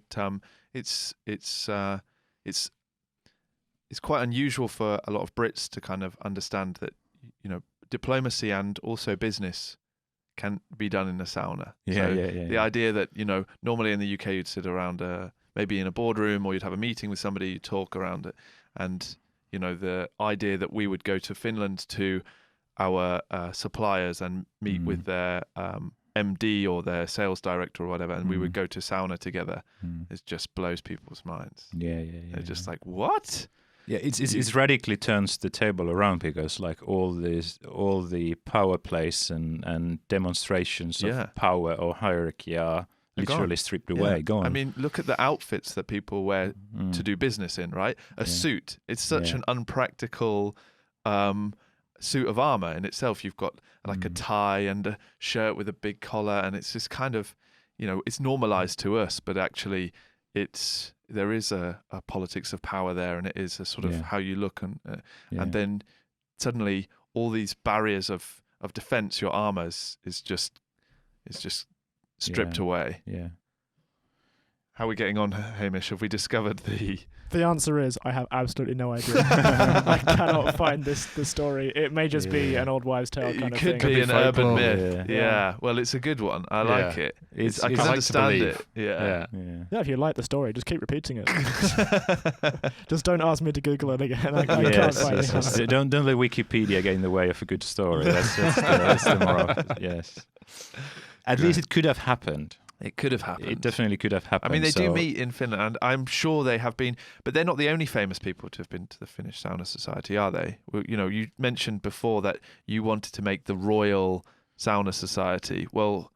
it's quite unusual for a lot of Brits to kind of understand that, you know, diplomacy and also business can be done in a sauna. The idea that, you know, normally in the UK you'd sit around maybe in a boardroom, or you'd have a meeting with somebody, you talk around it, and you know, the idea that we would go to Finland to our suppliers and meet with their MD or their sales director or whatever, and we would go to sauna together. It just blows people's minds. They're just like, what? Yeah, it's radically turns the table around, because like all the power plays and demonstrations of power or hierarchy are literally stripped away, gone. I mean, look at the outfits that people wear to do business in, right? A suit. It's such an unpractical suit of armor in itself. You've got like a tie and a shirt with a big collar, and it's just kind of, you know, it's normalized to us, but actually there is a politics of power there, and it is a sort of how you look, and then suddenly all these barriers of defense, your armor is just stripped away. Yeah. How are we getting on, Hamish? Have we discovered the... The answer is I have absolutely no idea. I cannot find the story. It may just be an old wives' tale kind of thing. It could be an urban myth. Yeah. Well, it's a good one. I like it. I can like understand to it. Yeah. If you like the story, just keep repeating it. Just don't ask me to Google it again. I can't find it. Don't let Wikipedia get in the way of a good story. That's the moral. Yes. At least it could have happened. It could have happened. It definitely could have happened. I mean, they do meet in Finland, and I'm sure they have been, but they're not the only famous people to have been to the Finnish Sauna Society, are they? Well, you know, you mentioned before that you wanted to make the Royal Sauna Society. Well,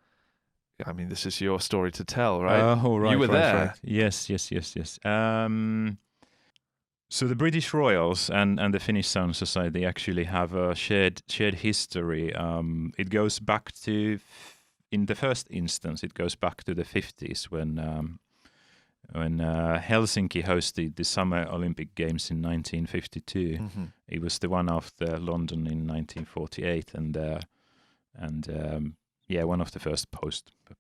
I mean, this is your story to tell, right? Right. You were there. Right. Yes. So the British Royals and the Finnish Sauna Society actually have a shared history. It goes back to... In the first instance, it goes back to the 50s when Helsinki hosted the Summer Olympic Games in 1952. It was the one after London in 1948, and one of the first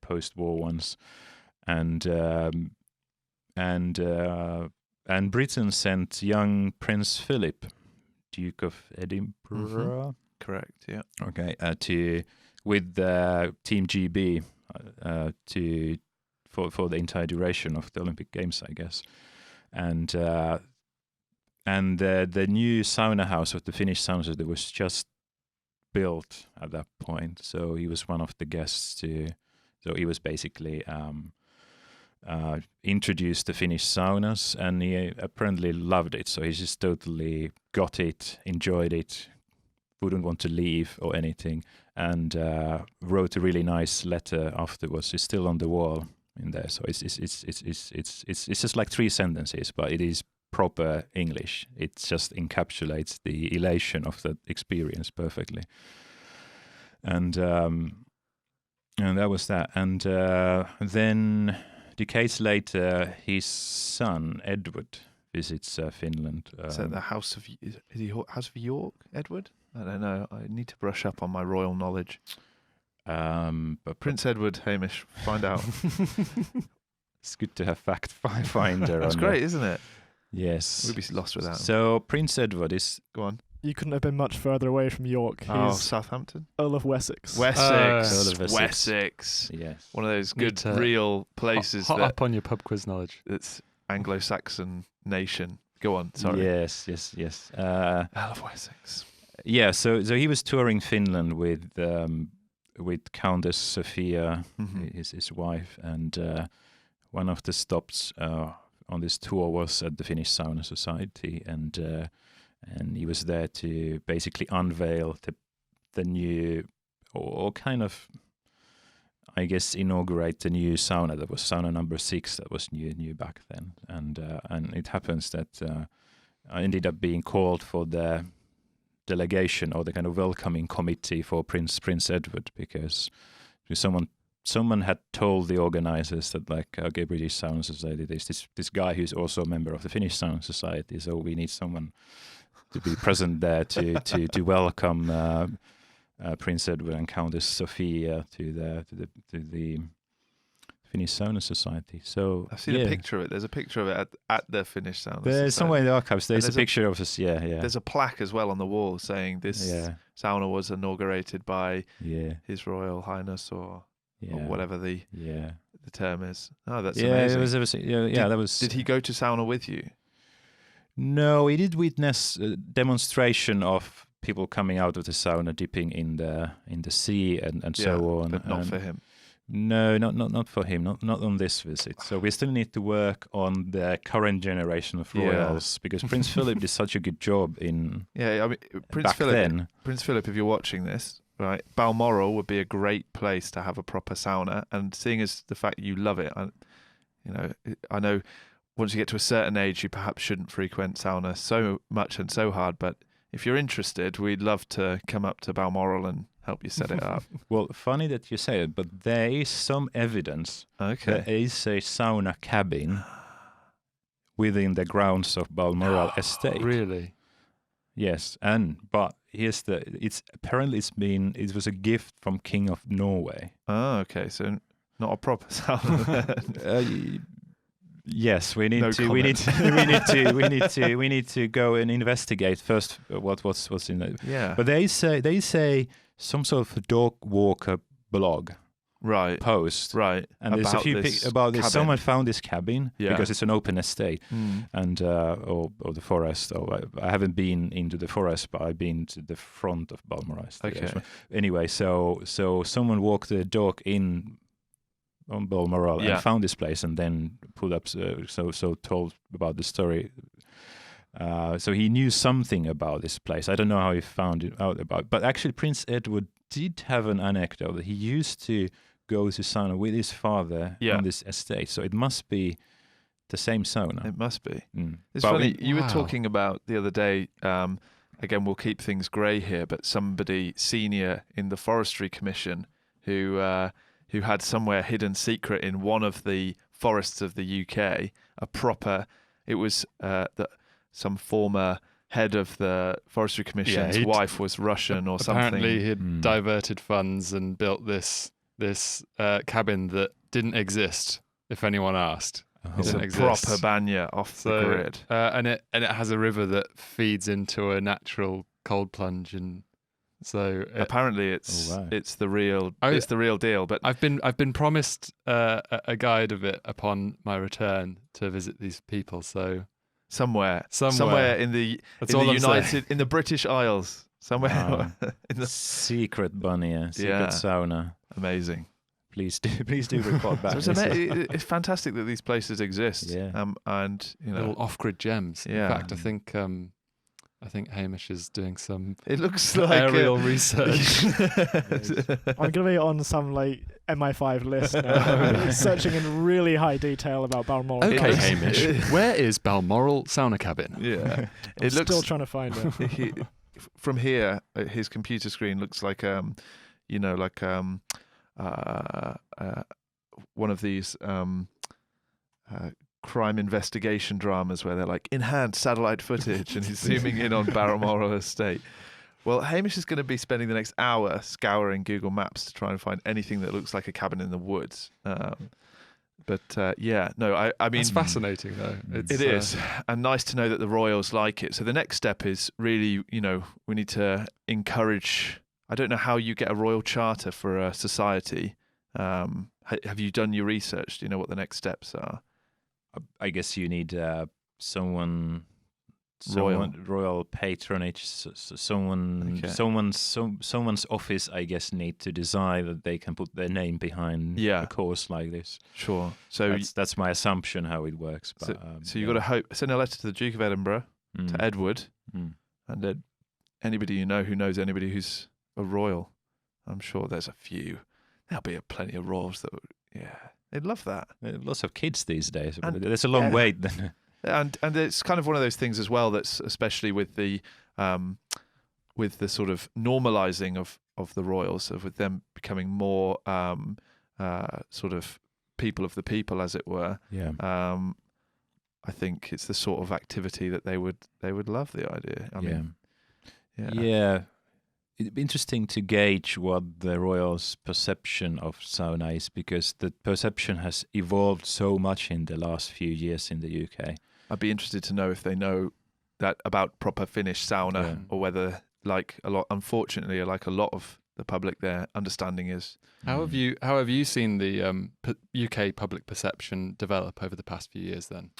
post-war ones, and Britain sent young Prince Philip, Duke of Edinburgh. Correct. Yeah. Okay. With Team GB for the entire duration of the Olympic Games, I guess, and the new sauna house of the Finnish Sauna Society was just built at that point. So he was one of the guests so he was basically introduced the Finnish saunas, and he apparently loved it. So he just totally got it, enjoyed it, wouldn't want to leave or anything, and wrote a really nice letter afterwards. It's still on the wall in there. So it's just like 3 sentences, but it is proper English. It just encapsulates the elation of that experience perfectly. And that was that. And then decades later, his son Edward visits Finland. So the House of York, Edward? I don't know. I need to brush up on my royal knowledge. But Prince Edward, Hamish, find out. It's good to have fact finder. That's great, isn't it? Yes. We'd be lost without him. So Prince Edward is... Go on. You couldn't have been much further away from York. He's Southampton? Earl of Wessex. Wessex. Yes. One of those good real places hot up on your pub quiz knowledge. It's Anglo-Saxon nation. Go on, sorry. Yes. Earl of Wessex. Yeah, so he was touring Finland with with Countess Sophia, his wife, and one of the stops on this tour was at the Finnish Sauna Society, and he was there to basically unveil the new, or kind of, I guess, inaugurate the new sauna. That was sauna number 6. That was new back then, and it happens that I ended up being called for the delegation or the kind of welcoming committee for Prince Edward, because someone had told the organizers that, like, okay, British Sauna Society, there's this guy who's also a member of the Finnish Sauna Society, so we need someone to be present there to welcome Prince Edward and Countess Sophia to the Finnish Sauna Society. So I've seen a picture of it. There's a picture of it at the Finnish Sauna Society. There's somewhere in the archives. There's a picture of us. Yeah. There's a plaque as well on the wall saying this sauna was inaugurated by His Royal Highness or whatever the term is. Oh, that's amazing. That was. Did he go to sauna with you? No, he did witness a demonstration of people coming out of the sauna, dipping in the sea and so on. But not for him. No, not for him. Not on this visit. So we still need to work on the current generation of royals, because Prince Philip did such a good job in. Yeah, I mean, Prince Philip, if you're watching this, right, Balmoral would be a great place to have a proper sauna. And seeing as the fact you love it, I know. Once you get to a certain age, you perhaps shouldn't frequent sauna so much and so hard. But if you're interested, we'd love to come up to Balmoral and help you set it up. Well, funny that you say it, but there is some evidence. Okay. There is a sauna cabin within the grounds of Balmoral Estate. Really? Yes, but it was a gift from King of Norway. Oh, okay. So not a proper sauna. Yes, we need to go and investigate first what's in it. Yeah. But they say some sort of dog walker blog post. Right. And there's a few about this. Cabin. Someone found this cabin because it's an open estate and or the forest. I haven't been into the forest, but I've been to the front of Balmoral Estate. Okay. Anyway, so someone walked the dog in on Balmoral and found this place, and then pulled up told about the story. So he knew something about this place. I don't know how he found it out about, but actually Prince Edward did have an anecdote that he used to go to sauna with his father on this estate. So it must be the same sauna. It must be. It's funny. You were talking about the other day. Again, we'll keep things grey here, but somebody senior in the Forestry Commission who had somewhere hidden secret in one of the forests of the UK, some former head of the Forestry Commission's wife was Russian or something. Apparently he'd diverted funds and built this cabin that didn't exist, if anyone asked. It's a proper banya off the grid. And it has a river that feeds into a natural cold plunge, and so apparently it's the real deal. But I've been promised a guide of it upon my return to visit these people. So somewhere in the British Isles, somewhere in the secret sauna. Amazing. Please do report back. So it's fantastic that these places exist. Yeah. And little off-grid gems. Yeah. In fact, I think Hamish is doing some it looks like aerial research. I'm going to be on some MI5 list now, searching in really high detail about Balmoral. Okay, Hamish, where is Balmoral Sauna Cabin? Yeah. I'm still trying to find it. From here, his computer screen looks like one of these crime investigation dramas where they're like enhanced satellite footage and he's zooming in on Balmoral Estate. Well, Hamish is going to be spending the next hour scouring Google Maps to try and find anything that looks like a cabin in the woods. I mean, it's fascinating though. It is, and nice to know that the royals like it. So the next step is really, we need to encourage. I don't know how you get a royal charter for a society. Have you done your research? Do you know what the next steps are? I guess you need someone royal patronage. Someone's office, I guess, need to decide that they can put their name behind a course like this. Sure. So that's my assumption how it works. But, so you've got to send a letter to the Duke of Edinburgh, to Edward, and then anybody you know who knows anybody who's a royal. I'm sure there's a few. There'll be plenty of royals that they'd love that. Lots of kids these days. And there's a long wait then. And it's kind of one of those things as well that's especially with the sort of normalizing of the royals, with them becoming more sort of people of the people, as it were. Yeah. I think it's the sort of activity that they would love. The idea. I mean, yeah. It'd be interesting to gauge what the royals' perception of sauna is, because the perception has evolved so much in the last few years in the UK. I'd be interested to know if they know that about proper Finnish sauna, or whether, unfortunately, like a lot of the public, their understanding is. How have you seen the UK public perception develop over the past few years then?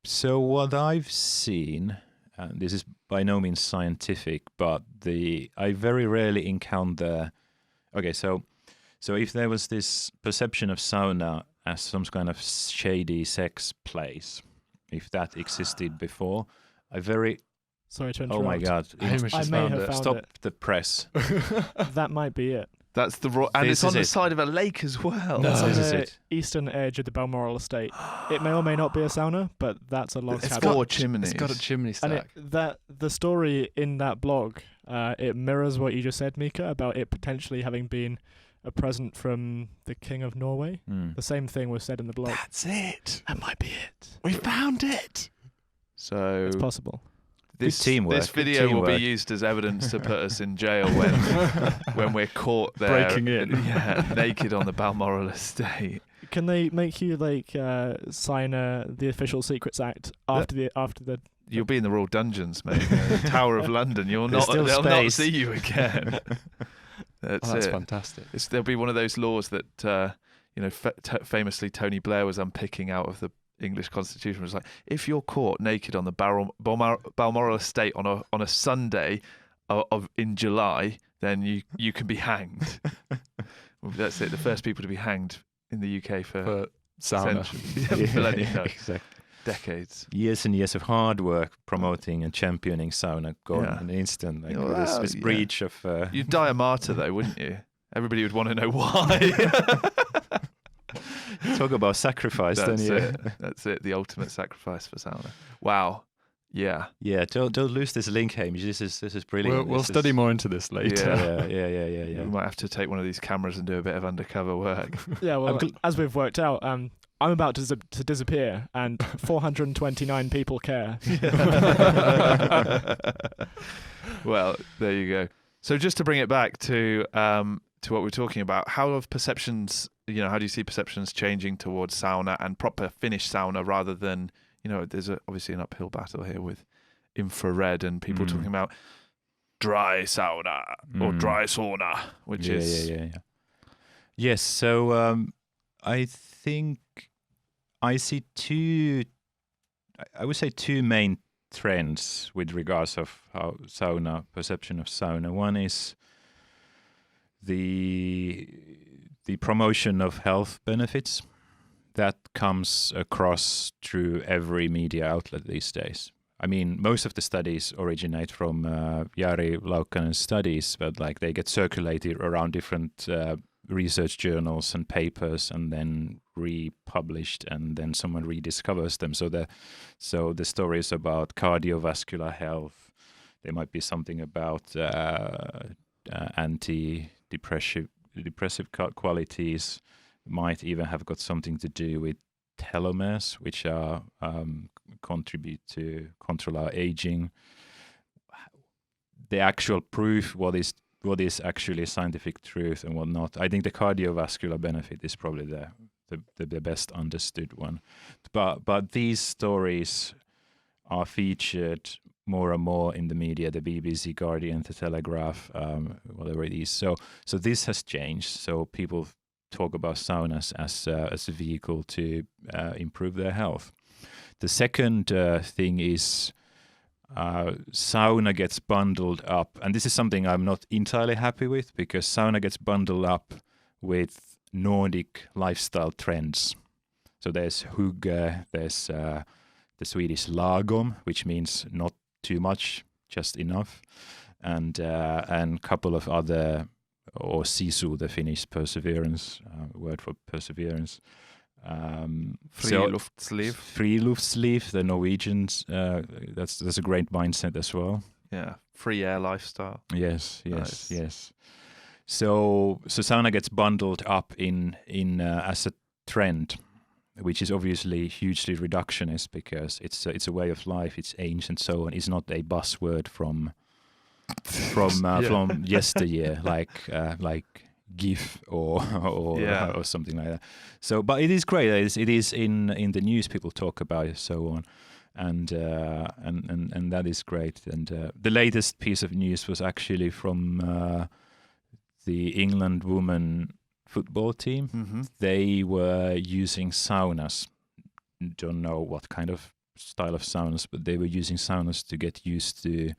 So what I've seen, and this is by no means scientific, but I very rarely encounter. Okay, so if there was this perception of sauna as some kind of shady sex place, if that existed before, Sorry to interrupt. Oh my God! I may have found Stop it. the press. That might be it. That's and it's on the side of a lake as well. It's on This is the it. eastern edge of the Balmoral estate. It may or may not be a sauna, but that's a log It's cabin. 4 chimneys. It's got a chimney stack. And the story in that blog, it mirrors what you just said, Mika, about it potentially having been a present from the King of Norway. The same thing was said in the blog. That's it. That might be it. We found it. So It's possible. This teamwork, This good video will be teamwork. used as evidence to put us in jail when we're caught there, Breaking in. naked on the Balmoral estate. Can they make you sign the Official Secrets Act after the? You'll be in the Royal Dungeons, mate. The Tower of London. They'll not see you again. That's fantastic. There'll be one of those laws that famously Tony Blair was unpicking out of the English Constitution. It was like, if you're caught naked on the Balmoral estate on a Sunday in July, then you can be hanged. That's it. The first people to be hanged in the UK for sauna. Millennia, Exactly. decades. Years and years of hard work promoting and championing sauna gone in an instant. This breach of. You'd die a martyr, though, wouldn't you? Everybody would want to know why. Talk about sacrifice, That's then it. That's it. The ultimate sacrifice for sauna. Wow. Yeah. Yeah. Don't lose this link, Hamish. This is brilliant. We'll study more into this later. Yeah. We might have to take one of these cameras and do a bit of undercover work. Yeah. Well, as we've worked out, I'm about to disappear, and 429 people care. Well, there you go. So just to bring it back to what we're talking about, how have perceptions? How do you see perceptions changing towards sauna and proper Finnish sauna rather than, there's obviously an uphill battle here with infrared and people talking about dry sauna or dry sauna, which is... Yeah. Yes, so I think I see two main trends with regards of how perception of sauna. One is the promotion of health benefits that comes across through every media outlet these days. I mean, most of the studies originate from Jari Laukkanen's studies, but they get circulated around different research journals and papers, and then republished, and then someone rediscovers them. So the stories about cardiovascular health, there might be something about anti-depressive qualities, might even have got something to do with telomeres, which are contribute to control our aging. The actual proof, what is actually scientific truth and what not. I think the cardiovascular benefit is probably the best understood one. But these stories are featured more and more in the media, the BBC, Guardian, the Telegraph, whatever it is. So this has changed. So people talk about saunas as a vehicle to improve their health. The second thing is sauna gets bundled up, and this is something I'm not entirely happy with, because sauna gets bundled up with Nordic lifestyle trends. So there's hygge, there's the Swedish lagom, which means not too much, just enough, and a couple of other, or sisu, the Finnish perseverance, word for perseverance. Friluftsliv, the Norwegians. That's a great mindset as well. Yeah, free air lifestyle. Yes. Nice. So sauna gets bundled up in as a trend, which is obviously hugely reductionist, because it's a way of life, it's ancient, so on. It's not a buzzword from yesteryear, like GIF or something like that. So, but it is great. It is in the news. People talk about it, so on, and that is great. And the latest piece of news was actually from the England women football team. Mm-hmm. They were using saunas. Don't know what kind of style of saunas, but they were using saunas to get used to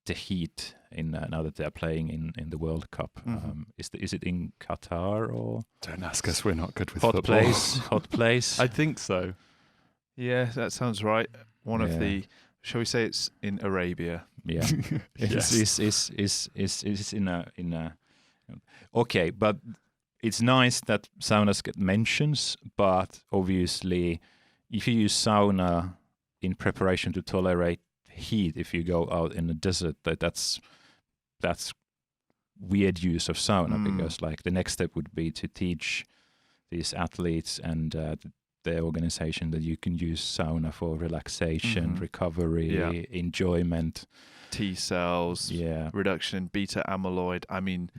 the heat now that they're playing in the World Cup. Mm-hmm. Is it in Qatar or? Don't ask us. We're not good with hot football. Hot place. I think so. Yeah, that sounds right. One of the, shall we say, it's in Arabia? Yeah, it's in a. Okay, but it's nice that saunas get mentions, but obviously, if you use sauna in preparation to tolerate heat, if you go out in the desert, that's weird use of sauna, because like the next step would be to teach these athletes and their organization that you can use sauna for relaxation, recovery, enjoyment, T cells, reduction in beta amyloid. I mean,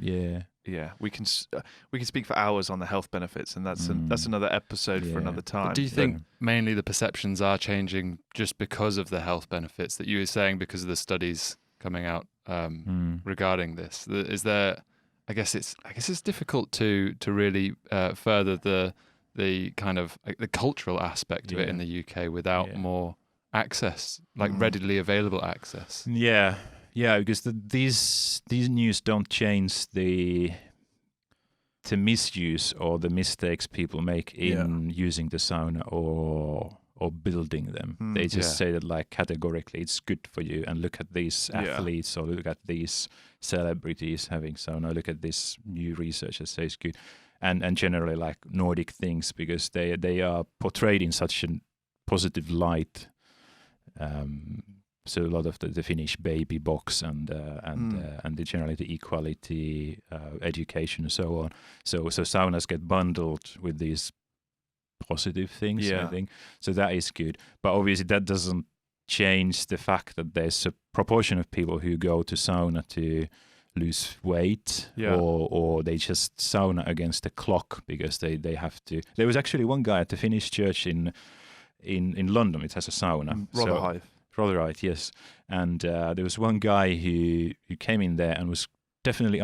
we can speak for hours on the health benefits, and that's another episode for another time. But do you think mainly the perceptions are changing just because of the health benefits that you were saying, because of the studies coming out regarding this? Is there? I guess it's difficult to really further the kind of the cultural aspect of it in the UK without more access, like readily available access. Yeah, because these news don't change the misuse or the mistakes people make in using the sauna or building them. They just say that like categorically it's good for you, and look at these athletes or look at these celebrities having sauna, look at this new research that says good, and generally like Nordic things, because they are portrayed in such a positive light. So a lot of the Finnish baby box and generally the equality, education and so on. So saunas get bundled with these positive things, I think. So that is good. But obviously that doesn't change the fact that there's a proportion of people who go to sauna to lose weight or they just sauna against the clock because they have to. There was actually one guy at the Finnish church in London. It has a sauna. Rotherhithe, yes. And there was one guy who came in there and was definitely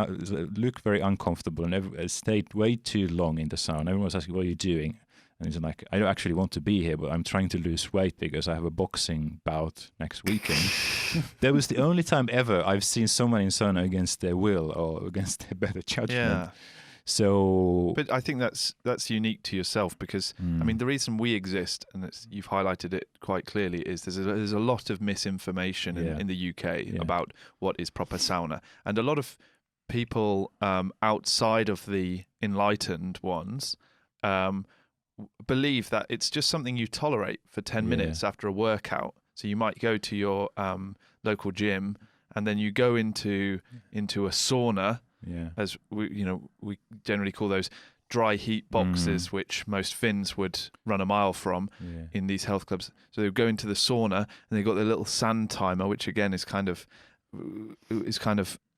looked very uncomfortable and stayed way too long in the sauna. Everyone was asking, "What are you doing?" And he's like, "I don't actually want to be here, but I'm trying to lose weight because I have a boxing bout next weekend." That was the only time ever I've seen someone in sauna against their will or against their better judgment. Yeah. So, but I think that's unique to yourself, because I mean the reason we exist, and you've highlighted it quite clearly, is there's a lot of misinformation in the UK about what is proper sauna, and a lot of people outside of the enlightened ones believe that it's just something you tolerate for 10 minutes after a workout. So you might go to your local gym, and then you go into a sauna. Yeah, as we generally call those dry heat boxes, which most Finns would run a mile from in these health clubs. So they go into the sauna, and they've got their little sand timer, which again is kind of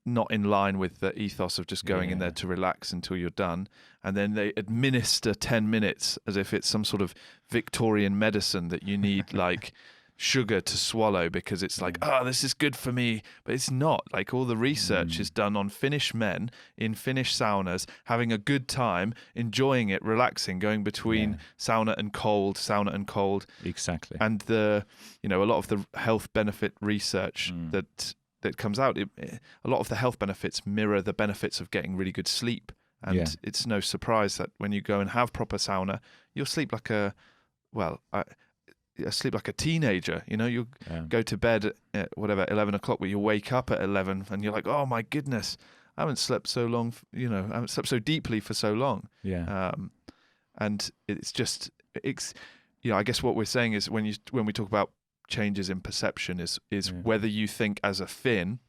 not in line with the ethos of just going in there to relax until you're done. And then they administer 10 minutes as if it's some sort of Victorian medicine that you need like sugar to swallow because it's like, oh, this is good for me, but it's not. Like all the research is done on Finnish men in Finnish saunas having a good time, enjoying it, relaxing, going between sauna and cold. Exactly. And a lot of the health benefit research that comes out, a lot of the health benefits mirror the benefits of getting really good sleep. And it's no surprise that when you go and have proper sauna, you'll sleep like sleep like a teenager. You go to bed at 11 o'clock, but you wake up at 11 and you're like, oh my goodness, I haven't slept so long, I haven't slept so deeply for so long. And it's just, I guess what we're saying is when we talk about changes in perception is whether you think as a Finn,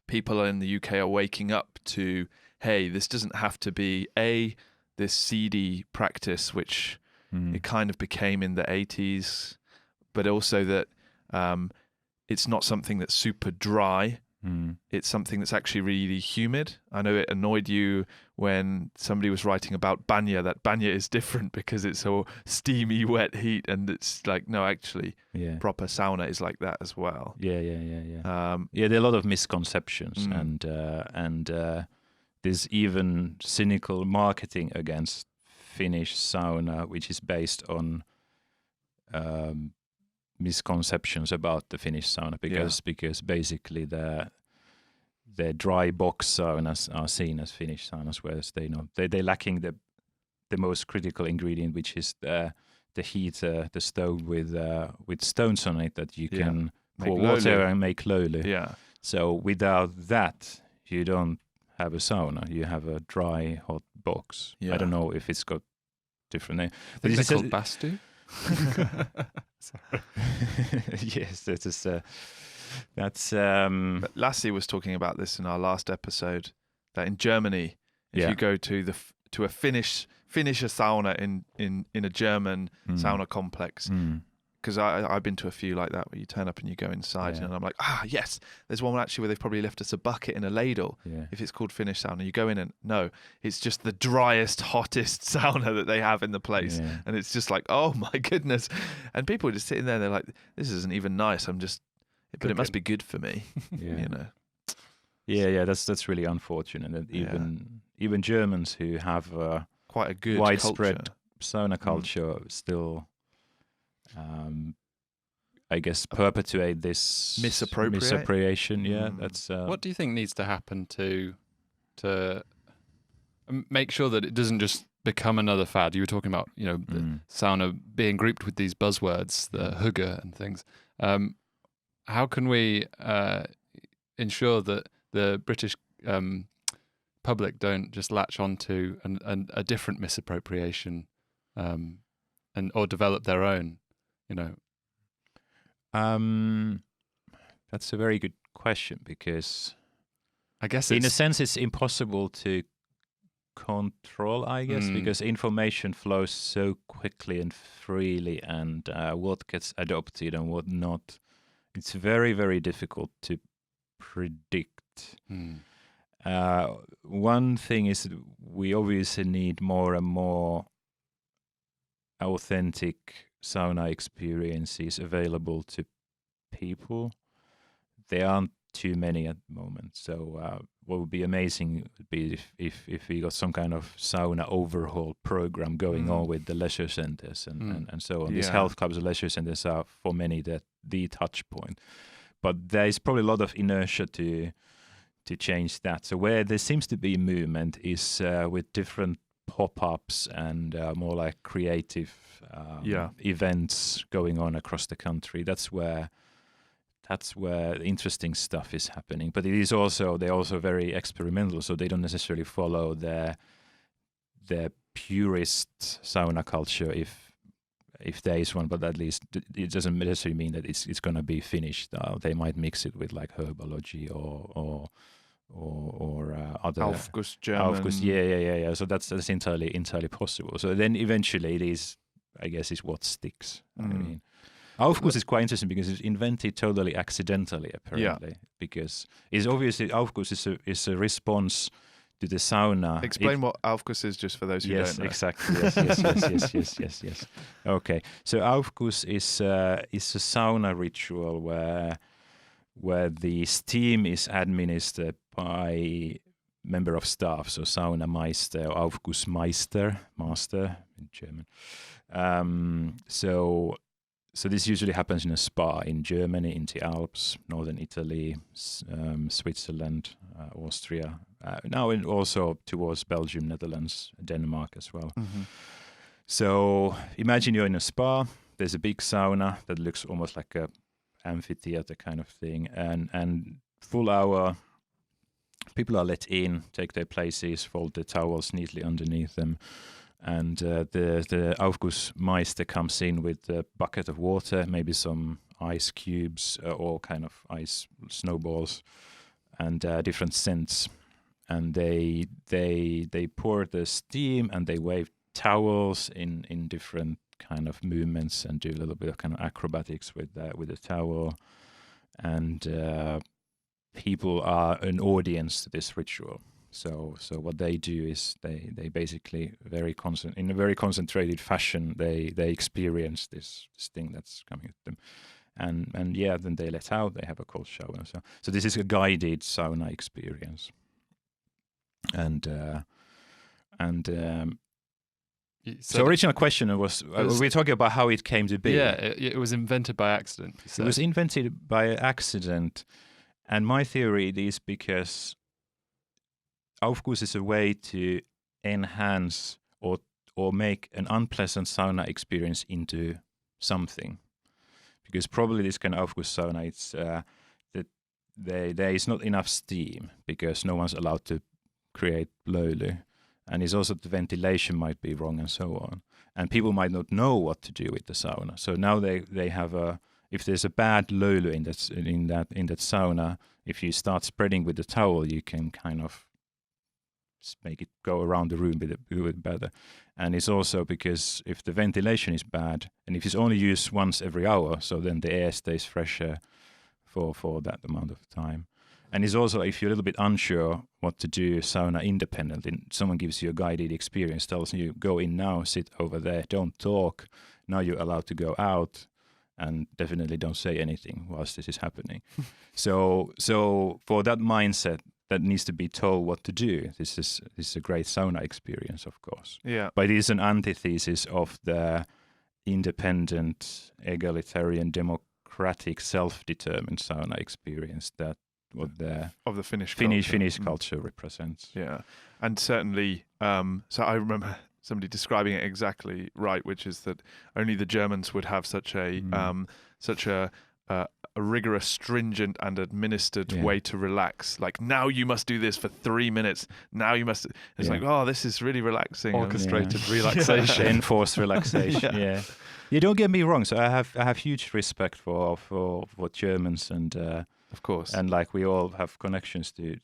people in the UK are waking up to, hey, this doesn't have to be this seedy practice, which it kind of became in the 80s, but also that it's not something that's super dry. It's something that's actually really humid. I know it annoyed you when somebody was writing about banya, that banya is different because it's all steamy, wet heat, and it's like, no, actually, proper sauna is like that as well. There are a lot of misconceptions, and there's even cynical marketing against Finnish sauna, which is based on misconceptions about the Finnish sauna, because basically the dry box saunas are seen as Finnish saunas, whereas they're lacking the most critical ingredient, which is the heater, the stove with stones on it that you can pour water and make lolu. So without that, you don't have a sauna. You have a dry, hot box. I don't know if it's got different name. But it's called Bastu? Yes, that's But Lassie was talking about this in our last episode, that in Germany, if you go to a Finnish sauna in a German sauna complex, because I've been to a few like that where you turn up and you go inside and I'm like, yes, there's one actually where they've probably left us a bucket and a ladle. If it's called Finnish sauna, you go in and no, it's just the driest, hottest sauna that they have in the place. And it's just like, oh my goodness. And people are just sitting there, they're like, this isn't even nice. But it must be good for me. That's really unfortunate. And even Germans who have quite a good widespread culture. Sauna culture still I guess perpetuate this misappropriation. That's what do you think needs to happen to make sure that it doesn't just become another fad? You were talking about the sauna being grouped with these buzzwords, the hygge and things. How can we ensure that the British public don't just latch onto a different misappropriation or develop their own? That's a very good question, because I guess in a sense it's impossible to control, I guess, because information flows so quickly and freely, and what gets adopted and what not, it's very, very difficult to predict. One thing is we obviously need more and more authentic sauna experiences available to people. There aren't too many at the moment. So what would be amazing would be if we got some kind of sauna overhaul program going on with the leisure centers and so on. These health clubs and leisure centers are for many the touch point. But there is probably a lot of inertia to change that. So where there seems to be movement is with different pop-ups and more like creative events going on across the country. That's where interesting stuff is happening. But they're also very experimental, so they don't necessarily follow their purist sauna culture if there is one, but at least it doesn't necessarily mean that it's going to be Finnish style. They might mix it with like herbology or other Aufguss German. Aufguss, yeah. So that's entirely possible. So then eventually it is, I guess, is what sticks. I mean, Aufguss is quite interesting because it's invented totally accidentally, apparently. Because it's obviously Aufguss is a response to the sauna. Explain what aufguss is, just for those who don't know. Exactly. Yes. Okay, so aufguss is a sauna ritual where the steam is administered by member of staff, so Saunameister, Aufgussmeister, master in German. So this usually happens in a spa in Germany, in the Alps, northern Italy, Switzerland, Austria, now and also towards Belgium, Netherlands, Denmark as well. Mm-hmm. So imagine you're in a spa. There's a big sauna that looks almost like a amphitheater kind of thing, and full hour. People are let in, take their places, fold their towels neatly underneath them, and the Aufgussmeister comes in with a bucket of water, maybe some ice cubes or kind of ice snowballs, and different scents. And they pour the steam and they wave towels in different kind of movements and do a little bit of kind of acrobatics with the towel, and people are an audience to this ritual. So what they do is they basically in a very concentrated fashion they experience this thing that's coming at them, and then they let out. They have a cold shower. So this is a guided sauna experience, and so original question was we're talking about how it came to be. Yeah, it was invented by accident. It was invented by accident. And my theory is because aufguss is a way to enhance or make an unpleasant sauna experience into something. Because probably this kind of aufguss sauna, it's that there is not enough steam because no one's allowed to create löyly. And it's also the ventilation might be wrong and so on. And people might not know what to do with the sauna. So now they have if there's a bad löyly in that sauna, if you start spreading with the towel, you can kind of make it go around the room a bit better. And it's also because if the ventilation is bad, and if it's only used once every hour, so then the air stays fresher for that amount of time. And it's also, if you're a little bit unsure what to do sauna independently, someone gives you a guided experience, tells you, go in now, sit over there, don't talk. Now you're allowed to go out, and definitely don't say anything whilst this is happening. So for that mindset that needs to be told what to do, this is a great sauna experience, of course. Yeah. But it is an antithesis of the independent, egalitarian, democratic, self-determined sauna experience that what the Finnish culture represents. Yeah, and certainly, so I remember somebody describing it exactly right, which is that only the Germans would have such a rigorous, stringent, and administered way to relax. Like, now you must do this for 3 minutes. Now you must. It's like, oh, this is really relaxing. Orchestrated relaxation, enforced relaxation. Yeah. You don't get me wrong. So I have huge respect for Germans and. Of course, and like we all have connections to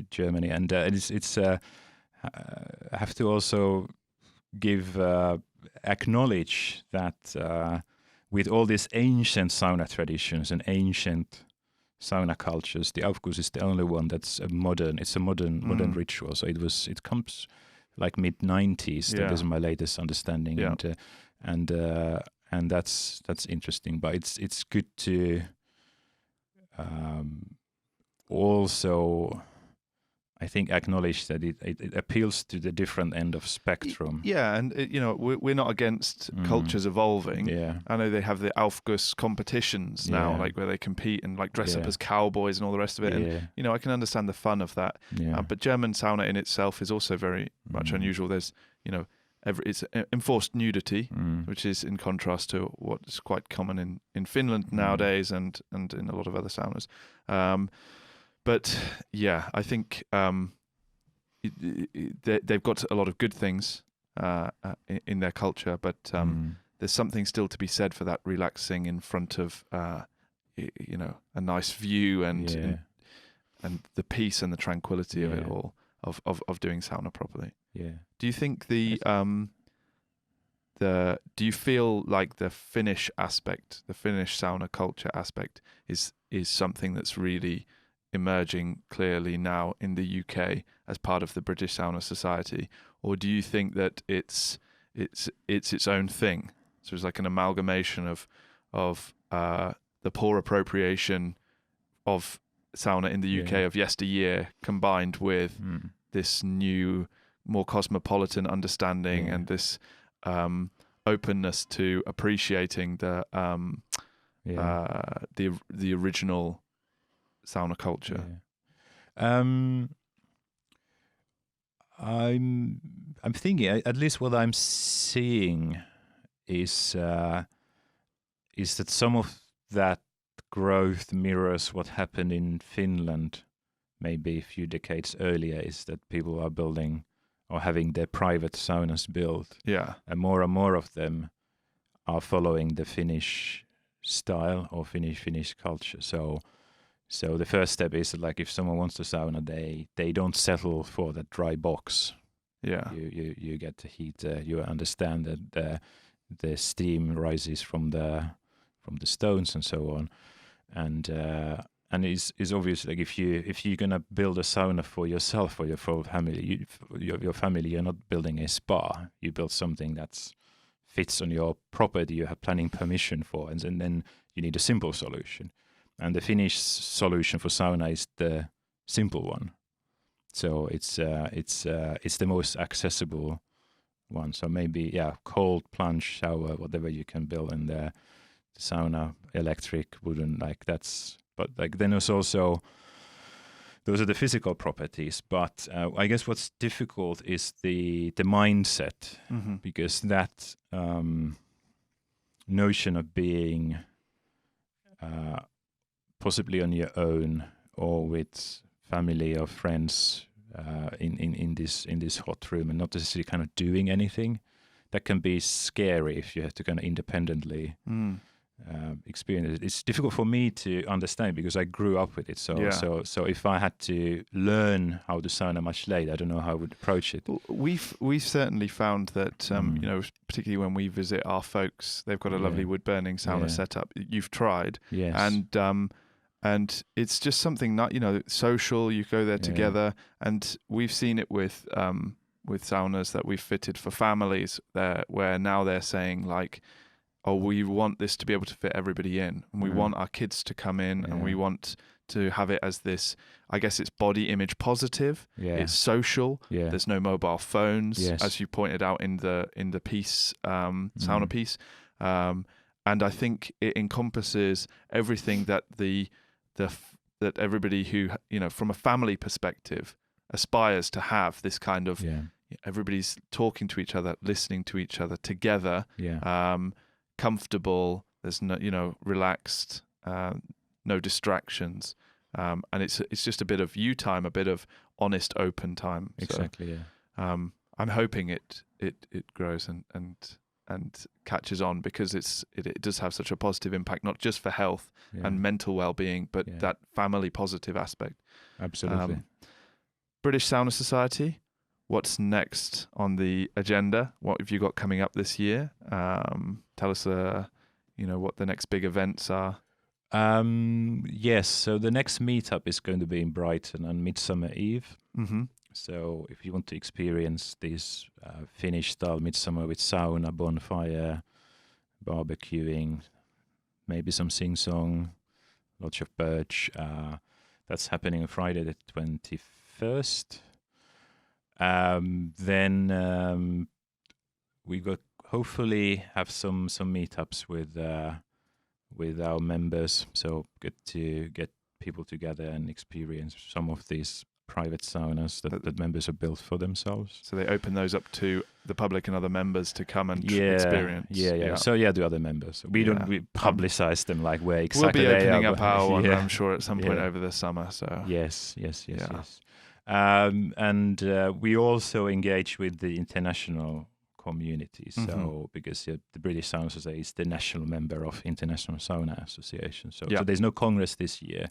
Germany, and it's I have to also acknowledge that with all these ancient sauna traditions and ancient sauna cultures, the aufguss is the only one that's modern. It's a modern ritual. So it comes like mid-90s. That is my latest understanding, and that's interesting. But it's good to. Also, I think acknowledge that it appeals to the different end of spectrum. Yeah, and we're not against cultures evolving. Yeah, I know they have the Aufguss competitions now, like where they compete and like dress up as cowboys and all the rest of it. And I can understand the fun of that. Yeah. But German sauna in itself is also very much unusual. There's it's enforced nudity, which is in contrast to what's quite common in Finland nowadays and in a lot of other saunas. But yeah, I think they've got a lot of good things in their culture, but there's something still to be said for that relaxing in front of a nice view and the peace and the tranquility of it all, of doing sauna properly. Yeah. Do you think do you feel like the Finnish aspect, the Finnish sauna culture aspect is something that's really emerging clearly now in the UK as part of the British Sauna Society, or do you think that it's its own thing? So it's like an amalgamation of the poor appropriation of sauna in the UK of yesteryear combined with this new, more cosmopolitan understanding and this openness to appreciating the original sauna culture. I'm thinking, at least what I'm seeing is that some of that growth mirrors what happened in Finland maybe a few decades earlier, is that people are building or having their private saunas built. Yeah. And more of them are following the Finnish style or Finnish culture. So the first step is that, like, if someone wants a sauna, they don't settle for the dry box. Yeah. You get the heat. You understand that the steam rises from the stones and so on, and it's obvious, like, if you're gonna build a sauna for yourself or your full family, your family, you're not building a spa. You build something that fits on your property. You have planning permission for, and then you need a simple solution. And the Finnish solution for sauna is the simple one. So it's the most accessible one. So maybe cold plunge shower, whatever you can build in there. The sauna, electric, wooden, like that's. But like then there's also, those are the physical properties. But I guess what's difficult is the mindset, because that notion of being possibly on your own or with family or friends in this hot room and not necessarily kind of doing anything, that can be scary if you have to kind of independently experience it. It's difficult for me to understand because I grew up with it. So if I had to learn how to sauna much later, I don't know how I would approach it. We've certainly found that particularly when we visit our folks, they've got a lovely wood burning sauna setup. You've tried, yes, and it's just something not social. You go there together, and we've seen it with saunas that we've fitted for families there, where now they're saying like, oh, we want this to be able to fit everybody in, and we want our kids to come in, and we want to have it as this, I guess it's body image positive, it's social, there's no mobile phones, as you pointed out in the piece, sauna piece, and I think it encompasses everything that that everybody who, from a family perspective, aspires to have this kind of, everybody's talking to each other, listening to each other together, comfortable, there's no, relaxed, no distractions, and it's just a bit of you time, a bit of honest, open time. Exactly. So, I'm hoping it grows and catches on, because it does have such a positive impact, not just for health and mental well-being, but that family positive aspect. Absolutely. British Sauna Society, what's next on the agenda? What have you got coming up this year? Tell us, what the next big events are. Yes, so the next meetup is going to be in Brighton on Midsummer Eve. Mm-hmm. So if you want to experience this Finnish style midsummer with sauna, bonfire, barbecuing, maybe some sing-song, lots of birch, that's happening on Friday the 21st. Then we got hopefully have some meetups with our members, so good to get people together and experience some of these private saunas that members have built for themselves. So they open those up to the public and other members to come and experience. Yeah. So the other members. We don't publicize them like where exactly we'll be they opening are, up our one, I'm sure, at some point over the summer. So yes. And we also engage with the international community. So because the British Sauna Society is the national member of International Sauna Association. So there's no congress this year,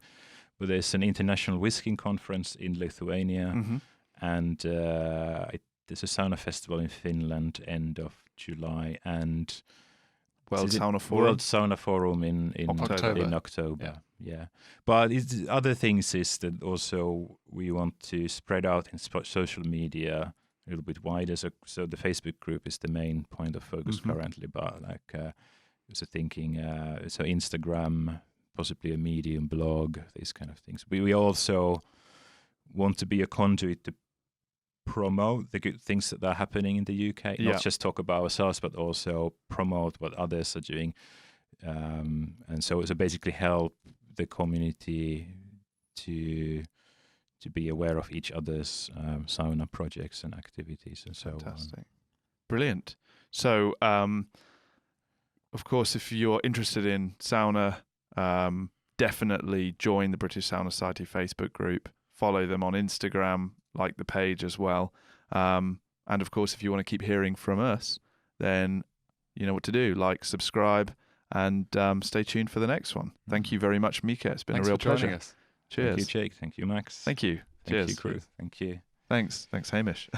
but there's an international whisking conference in Lithuania, and there's a sauna festival in Finland end of July, and World Sauna Forum in October. yeah. But it's, other things is that also we want to spread out in social media a little bit wider. So the Facebook group is the main point of focus currently, but like so thinking so Instagram, possibly a Medium blog, these kind of things. We also want to be a conduit to promote the good things that are happening in the UK, not just talk about ourselves, but also promote what others are doing. And so basically help the community to be aware of each other's sauna projects and activities and so on. Brilliant. So, of course, if you're interested in sauna, definitely join the British Sauna Society Facebook group. Follow them on Instagram, like the page as well. And of course, if you want to keep hearing from us, then you know what to do. Like, subscribe, and stay tuned for the next one. Thank you very much, Mika. It's been a real pleasure. Us. Cheers. Thank you, Jake. Thank you, Max. Thank you. Thank Cheers. you, crew. Thank you. Thanks, Hamish.